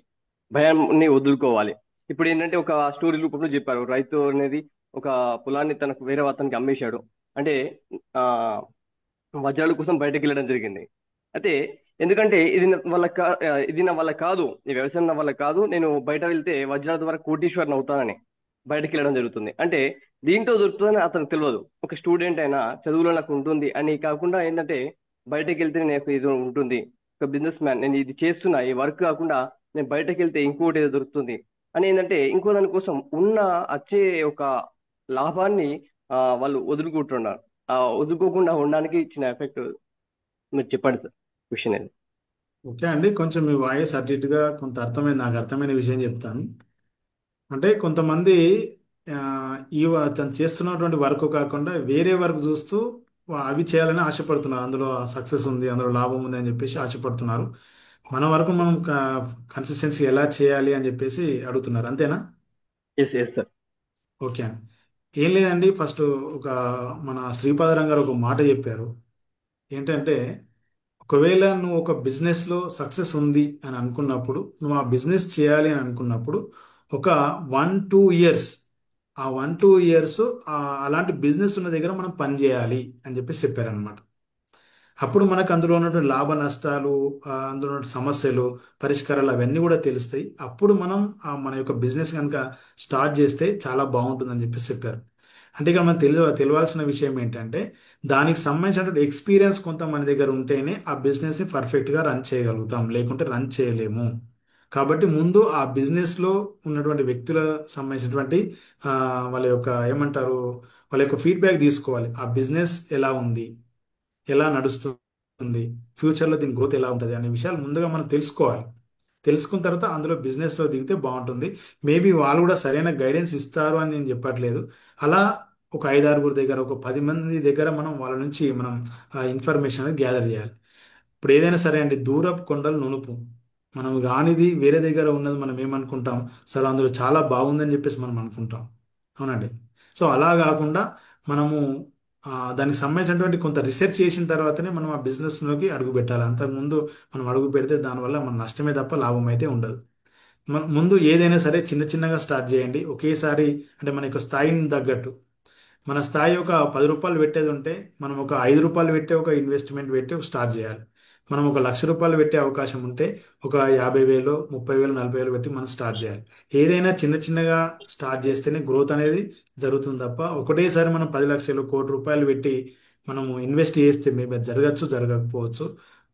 భయాన్ని వదులుకోవాలి. ఇప్పుడు ఏంటంటే ఒక స్టోరీ రూపంలో చెప్పారు, రైతు అనేది ఒక పొలాన్ని తనకు వేరే అతనికి అమ్మేశాడు. అంటే వజ్రాల కోసం బయటకు వెళ్ళడం జరిగింది. అయితే ఎందుకంటే ఇది నా వల్ల కాదు, ఈ వ్యవసాయం నా వల్ల కాదు, నేను బయట వెళ్తే వజ్రాల ద్వారా కోటీశ్వరుని అవుతానని బయటకు వెళ్ళడం జరుగుతుంది. అంటే దీంట్లో దొరుకుతుందని అతనికి తెలియదు. ఒక స్టూడెంట్ అయినా చదువులో నాకు ఉంటుంది అని కాకుండా ఏంటంటే బయటకు వెళ్తే నాకు ఇది ఉంటుంది, ఒక బిజినెస్ మ్యాన్, నేను ఇది చేస్తున్నా, ఈ వర్క్ కాకుండా నేను బయటకు వెళ్తే ఇంకోటి ఏదో దొరుకుతుంది అని ఏంటంటే ఇంకో దానికోసం ఉన్న వచ్చే ఒక లాభాన్ని వాళ్ళు వదులుకుంటున్నారు. వదులుకోకుండా ఉండడానికి ఇచ్చిన ఎఫెక్ట్ మీరు చెప్పండి సార్. క్వశ్చన్ అది. ఓకే అండి, కొంచెం మీ వాయిస్ అటు ఇటుగా కొంత నాకు అర్థమైన విషయం చెప్తాను. అంటే కొంతమంది ఆ, తను చేస్తున్నటువంటి వర్క్ కాకుండా వేరే వర్క్ చూస్తూ అవి చేయాలని ఆశపడుతున్నారు. అందులో సక్సెస్ ఉంది, అందులో లాభం ఉంది అని చెప్పేసి ఆశపడుతున్నారు. మన వరకు మనం కన్సిస్టెన్సీ ఎలా చేయాలి అని చెప్పేసి అడుగుతున్నారు, అంతేనా? Yes yes sir. ఓకే అండి. ఏం లేదండి, ఫస్ట్ ఒక మన శ్రీపాదరావు గారు ఒక మాట చెప్పారు. ఏంటంటే, ఒకవేళ నువ్వు ఒక బిజినెస్లో సక్సెస్ ఉంది అని అనుకున్నప్పుడు, నువ్వు ఆ బిజినెస్ చేయాలి అని అనుకున్నప్పుడు, ఒక 1-2 ఇయర్స్, ఆ 1-2 ఇయర్స్ అలాంటి బిజినెస్ ఉన్న దగ్గర మనం పని చేయాలి అని చెప్పేసి చెప్పారనమాట. అప్పుడు మనకు అందులో ఉన్నటువంటి లాభ నష్టాలు, అందులో ఉన్న సమస్యలు, పరిష్కారాలు అవన్నీ కూడా తెలుస్తాయి. అప్పుడు మనం మన యొక్క బిజినెస్ కనుక స్టార్ట్ చేస్తే చాలా బాగుంటుందని చెప్పేసి చెప్పారు. అంటే ఇక్కడ మనం తెలియాల్సిన విషయం ఏంటంటే, దానికి సంబంధించినటువంటి ఎక్స్పీరియన్స్ కొంత మన దగ్గర ఉంటేనే ఆ బిజినెస్ని పర్ఫెక్ట్గా రన్ చేయగలుగుతాం, లేకుంటే రన్ చేయలేము. కాబట్టి ముందు ఆ బిజినెస్లో ఉన్నటువంటి వ్యక్తుల సంబంధించినటువంటి ఆ, వాళ్ళ యొక్క ఏమంటారు, వాళ్ళ యొక్క ఫీడ్బ్యాక్ తీసుకోవాలి. ఆ బిజినెస్ ఎలా ఉంది, ఎలా నడుస్తుంది, ఫ్యూచర్లో దీని గ్రోత్ ఎలా ఉంటుంది అనే విషయాలు ముందుగా మనం తెలుసుకోవాలి. తెలుసుకున్న తర్వాత అందులో బిజినెస్లో దిగితే బాగుంటుంది. మేబీ వాళ్ళు కూడా సరైన గైడెన్స్ ఇస్తారు అని నేను చెప్పట్లేదు. అలా ఒక 5-6 దగ్గర, ఒక 10 మంది దగ్గర మనం వాళ్ళ నుంచి మనం ఇన్ఫర్మేషన్ అనేది గ్యాదర్ చేయాలి. ఇప్పుడు ఏదైనా సరే అండి, దూరపు కొండలు నునుపు. మనం రానిది వేరే దగ్గర ఉన్నది మనం ఏమనుకుంటాం, సరే అందులో చాలా బాగుందని చెప్పేసి మనం అనుకుంటాం. అవునండి. సో అలా కాకుండా మనము దానికి సంబంధించినటువంటి కొంత రీసెర్చ్ చేసిన తర్వాతనే మనం ఆ బిజినెస్లోకి అడుగు పెట్టాలి. అంతకుముందు మనం అడుగు పెడితే దానివల్ల మన నష్టమే తప్ప లాభం అయితే ఉండదు. ముందు ఏదైనా సరే చిన్న చిన్నగా స్టార్ట్ చేయండి. ఒకేసారి అంటే మన యొక్క స్థాయిని తగ్గట్టు, మన స్థాయి ఒక రూ. 10 పెట్టేది ఉంటే, మనం ఒక రూ. 5 పెట్టే ఒక ఇన్వెస్ట్మెంట్ పెట్టి ఒక స్టార్ట్ చేయాలి. మనం ఒక రూ. 1,00,000 పెట్టే అవకాశం ఉంటే, ఒక 50,000, 30,000, 40,000 పెట్టి మనం స్టార్ట్ చేయాలి. ఏదైనా చిన్న చిన్నగా స్టార్ట్ చేస్తేనే గ్రోత్ అనేది జరుగుతుంది తప్ప, ఒకటేసారి మనం 10 లక్షలు, ₹1,00,00,000 పెట్టి మనము ఇన్వెస్ట్ చేస్తే మేబీ అది జరగచ్చు, జరగకపోవచ్చు.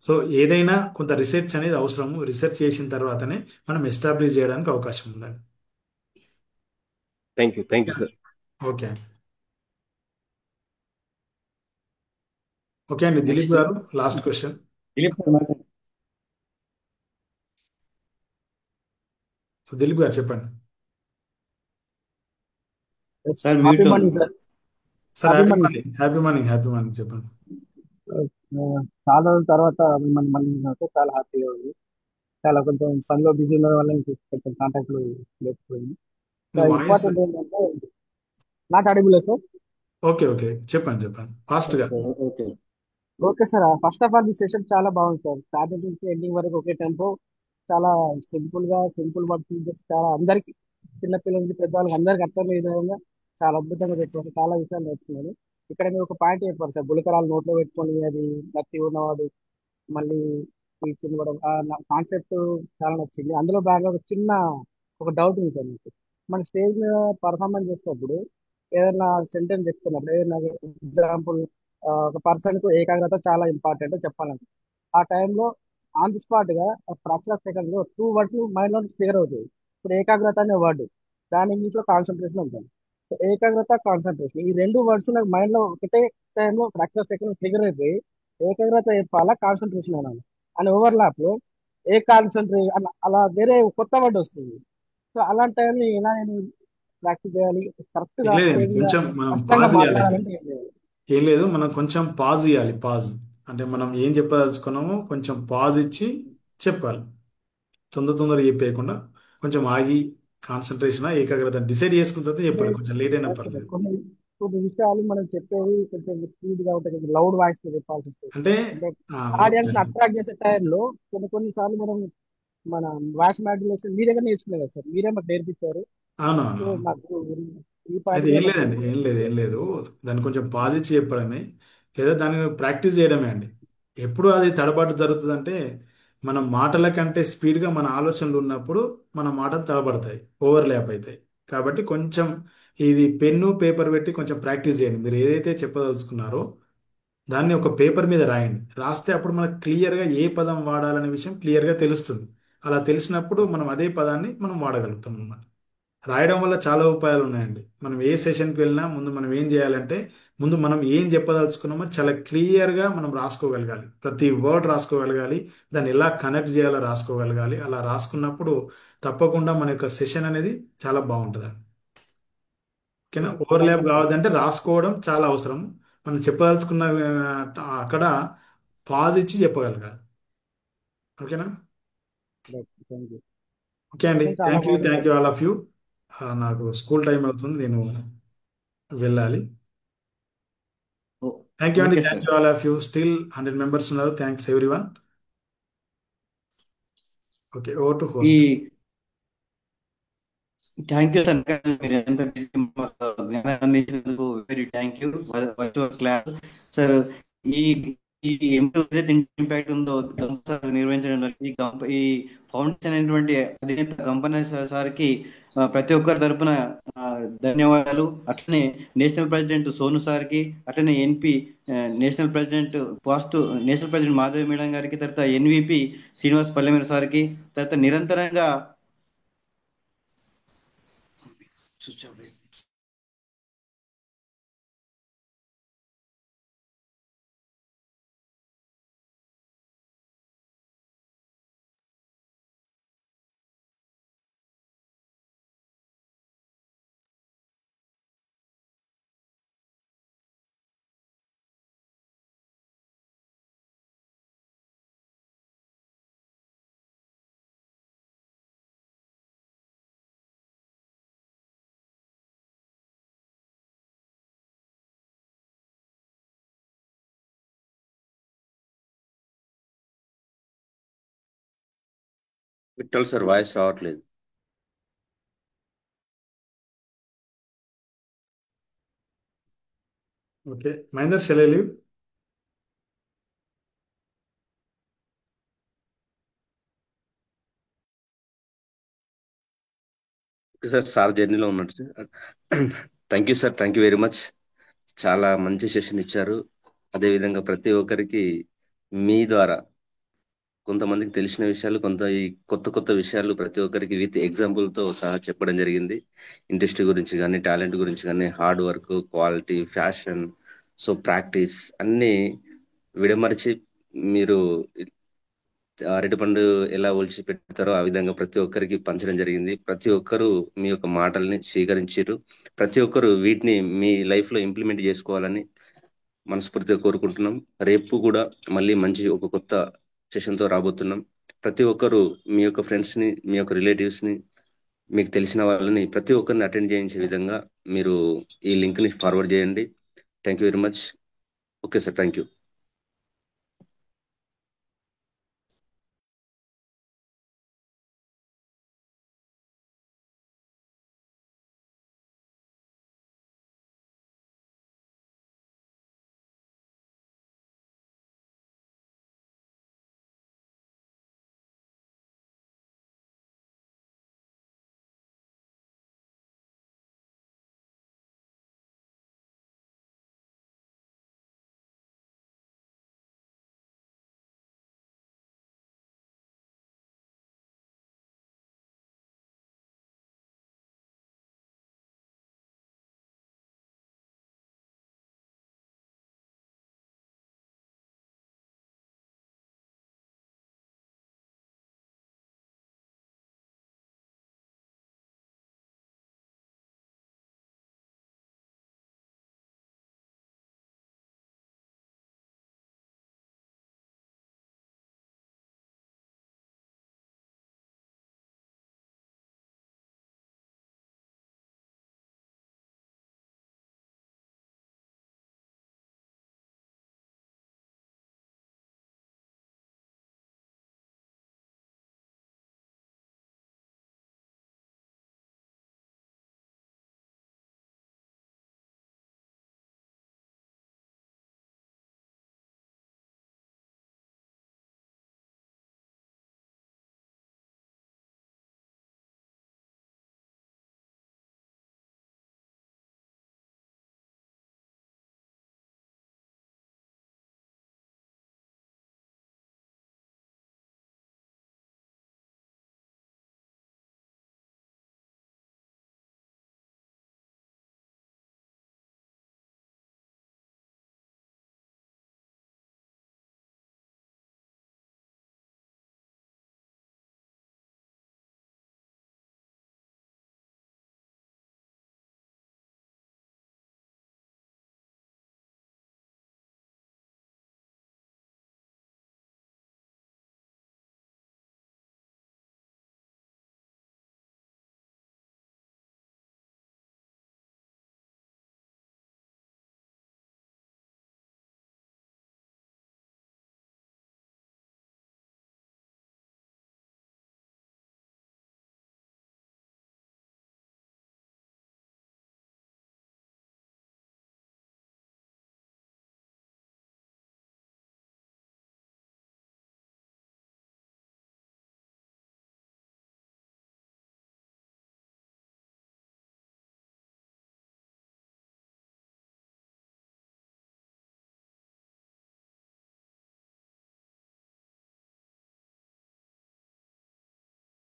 సో ఏదైనా కొంత రీసెర్చ్ అనేది అవసరము. రీసెర్చ్ చేసిన తర్వాతనే మనం ఎస్టాబ్లిష్ చేయడానికి అవకాశం ఉందండి. Thank you sir. Okay. Okay అండి, దిలీప్ నెక్స్ట్ గారు లాస్ట్ క్వశ్చన్. దిలీప్ సార్ మాట్లాడండి. సో దిలీప్ గారు చెప్పండి. సార్ మ్యూట్ హ్యాపీ లో మార్నింగ్ ఉన్నారు. Sir. Sir happy happy morning morning, happy morning, happy morning చెప్పండి. చాలా రోజుల తర్వాత మిమ్మల్ని మళ్ళీ నాకు చాలా హ్యాపీగా ఉంది. చాలా కొంచెం పనిలో బిజీ ఉండడం వల్ల మీకు కొంచెం కాంటాక్ట్లు లేకపోయింది. మీ సో వాయిస్. ఇంపార్టెంట్ ఏంటంటే not audible sir. Okay okay, చెప్పండి చెప్పండి ఫాస్ట్గా. Okay. Okay sir, first of all ఈ సెషన్ చాలా బాగుంది సార్. స్టార్టింగ్ నుంచి ఎండింగ్ వరకు ఒకే టెంపో, చాలా సింపుల్ వర్క్ చేసి చాలా అందరికి, చిన్నపిల్లల నుంచి పెద్దవాళ్ళకి అందరికి అర్థమయ్యే విధంగా చాలా అద్భుతంగా చెప్పారు. చాలా విషయాలు నేర్చుకున్నాను. ఇక్కడ మీరు ఒక పాయింట్ చెప్పారు సార్, గులకరాలు నోట్లో పెట్టుకొని అది నత్తి ఉన్నవాడు మళ్ళీ టీచింగ్ కూడా కాన్సెప్ట్ చాలా నచ్చింది. అందులో బాగా ఒక చిన్న ఒక డౌట్ ఉంది సార్ మీకు. మన స్టేజ్ మీద పర్ఫార్మెన్స్ చేసేటప్పుడు ఏదైనా సెంటెన్స్ చెప్తున్నప్పుడు ఏదైనా ఎగ్జాంపుల్, ఒక పర్సన్ కు ఏకాగ్రత చాలా ఇంపార్టెంట్ చెప్పాలంటే, ఆ టైంలో ఆన్ ది స్పాట్ గా ఫ్రాక్షన్ ఆఫ్ సెకండ్ లో 2 వర్డ్స్ మైండ్ లో క్లియర్ అవుతాయి. ఇప్పుడు ఏకాగ్రత అనే వర్డ్, దాని ఇంగ్లీష్ లో కాన్సన్ట్రేషన్ ఉంటుంది. సో ఏకాగ్రత, కాన్సన్ట్రేషన్ ఈ 2 వర్డ్స్ నాకు మైండ్ లో ఒకటే టైంలో ఫ్రాక్షన్ ఆఫ్ సెకండ్ క్లియర్ అయిపోయి, ఏకాగ్రత చెప్పాలా కాన్సన్ట్రేషన్ అనాలి అని ఓవర్లాప్ లో ఏ కాన్సన్ట్రేషన్ అలా వేరే కొత్త వర్డ్ వస్తుంది. సో అలాంటి టైంని ఎలా నేను ప్రాక్టీస్ చేయాలి కరెక్ట్ ఏం గా లేదండి, స్టేజ్ మీద కొంచెం మనం స్పష్టంగా పాజ్ ఇవ్వాలి. మాట్లాడాలంటే ఏం చేయాలి? ఏం లేదు, మనం కొంచెం పాజ్ ఇవ్వాలి. పాజ్ అంటే మనం ఏం చెప్పదలుచుకున్నామో కొంచెం పాజ్ ఇచ్చి చెప్పాలి. తొందరగా చెప్పేయకుండా కొంచెం ఆగి కాన్సన్ట్రేషన్, ఏకాగ్రత డిసైడ్ చేసుకున్న తర్వాత అంటే చెప్పాలి. కొంచెం లేట్ అయినా ఓకే సార్, పర్లేదు. కొన్ని కొన్ని విషయాలు మనం చెప్పేది కొంచెం స్పీడ్ గా ఉంటుంది, కొంచెం లౌడ్ వాయిస్ లో చెప్పాల్సి వస్తుంది. అంటే అంటే ఓకే. ఆడియన్స్ ని అట్రాక్ట్ చేసే టైంలో కొన్నిసార్లు మనం మన వాయిస్ మాడ్యులేషన్ మీ దగ్గర నేర్చుకునే కదా సార్, మీరే మాకు నేర్పించారు. సో అవునవును. నాకు ఈ పాయింట్ అయితే మీద ఏం నాకు లేదండి, ఏం లేదు, దాన్ని కొంచెం పాజ్ ఇచ్చి చెప్పడమే, లేదా దాన్ని ప్రాక్టీస్ చేయడమే అండి. ఎప్పుడు అది తడబాటు జరుగుతుందంటే, మన మాటల కంటే స్పీడ్గా మన ఆలోచనలు ఉన్నప్పుడు మన మాటలు తడబడతాయి, ఓవర్లాప్ అవుతాయి. కాబట్టి కొంచెం ఇది పెన్ను పేపర్ పెట్టి కొంచెం ప్రాక్టీస్ చేయండి. మీరు ఏదైతే చెప్పదలుచుకున్నారో దాన్ని ఒక పేపర్ మీద రాయండి. రాస్తే అప్పుడు మనకు క్లియర్గా ఏ పదం వాడాలనే విషయం క్లియర్గా తెలుస్తుంది. అలా తెలిసినప్పుడు మనం అదే పదాన్ని మనం వాడగలుగుతాం అన్నమాట. రాయడం వల్ల చాలా ఉపాయాలు ఉన్నాయండి. మనం ఏ సెషన్కి వెళ్ళినా ముందు మనం ఏం చేయాలంటే, ముందు మనం ఏం చెప్పదలుచుకున్నామో చాలా క్లియర్గా మనం రాసుకోగలగాలి. ప్రతి వర్డ్ రాసుకోగలగాలి. దాన్ని ఎలా కనెక్ట్ చేయాలో రాసుకోగలగాలి. అలా రాసుకున్నప్పుడు తప్పకుండా మన యొక్క సెషన్ అనేది చాలా బాగుంటుందండి. ఓకేనా? Thank overlap you sir. కావద్దంటే రాసుకోవడం చాలా అవసరం. మనం చెప్పదలుచుకున్న అక్కడ పాజ్ ఇచ్చి చెప్పగలగాలి. ఓకేనా? Thank you. ఓకే అండి, సెషన్ చాలా థ్యాంక్ యూ, బాగుంది thank sir. You all of you. నాకు స్కూల్ టైం అవుతుంది, నేను వెళ్ళాలి. థ్యాంక్ యూ అండి, okay thank sir. You all of you. Still 100 members ఉన్నారు. Thanks everyone. Okay, over to ఈ హోస్ట్. థ్యాంక్ యూ సార్, మీరు ఎంత జ్ఞానాన్ని అందించినందుకు very thank you. Virtual class sir. ఈ ఈ ఏదైతే ఇంపాక్ట్ ఉందో గంప సార్ నిర్వహించడం ఈ ఫౌండేషన్ అనేటువంటి అధినేత గంపన్న సార్కి ప్రతి ఒక్కరి తరపున ధన్యవాదాలు. అట్లనే నేషనల్ ప్రెసిడెంట్ సోను సార్కి, అట్లనే NP national president national president Madhavi madam గారికి, తర్వాత ఎన్విపి శ్రీనివాస్ పల్లెమేర సార్కి, తర్వాత నిరంతరంగా విఠల్ సార్ వాయిస్ రావట్లేదు. Okay, Mahender, shall I leave? Okay sir, sir జర్నీలో ఉన్నట్టు sir. Thank you sir, thank you very much. చాలా మంచి సెషన్ ఇచ్చారు. అదేవిధంగా ప్రతి ఒక్కరికి మీ ద్వారా కొంతమందికి తెలిసిన విషయాలు, కొంత ఈ కొత్త కొత్త విషయాలు ప్రతి ఒక్కరికి విత్ ఎగ్జాంపుల్తో సహా చెప్పడం జరిగింది. ఇండస్ట్రీ గురించి కానీ, టాలెంట్ గురించి కానీ, hard work, quality, fashion, so practice అన్నీ విడమరిచి మీరు అరటిపండు ఎలా ఒలిచి పెడతారో ఆ విధంగా ప్రతి ఒక్కరికి పంచడం జరిగింది. ప్రతి ఒక్కరూ మీ యొక్క మాటల్ని స్వీకరించారు. ప్రతి ఒక్కరు వీటిని మీ లైఫ్ లో ఇంప్లిమెంట్ చేసుకోవాలని మనస్ఫూర్తిగా కోరుకుంటున్నాం. రేపు కూడా మళ్ళీ మంచి ఒక కొత్త సెషన్తో రాబోతున్నాం. ప్రతి ఒక్కరు మీ యొక్క ఫ్రెండ్స్ ని, మీ యొక్క రిలేటివ్స్ ని, మీకు తెలిసిన వాళ్ళని ప్రతి ఒక్కరిని అటెండ్ చేయించే విధంగా మీరు ఈ లింక్ ని ఫార్వర్డ్ చేయండి. Thank you very much. Okay sir, thank you.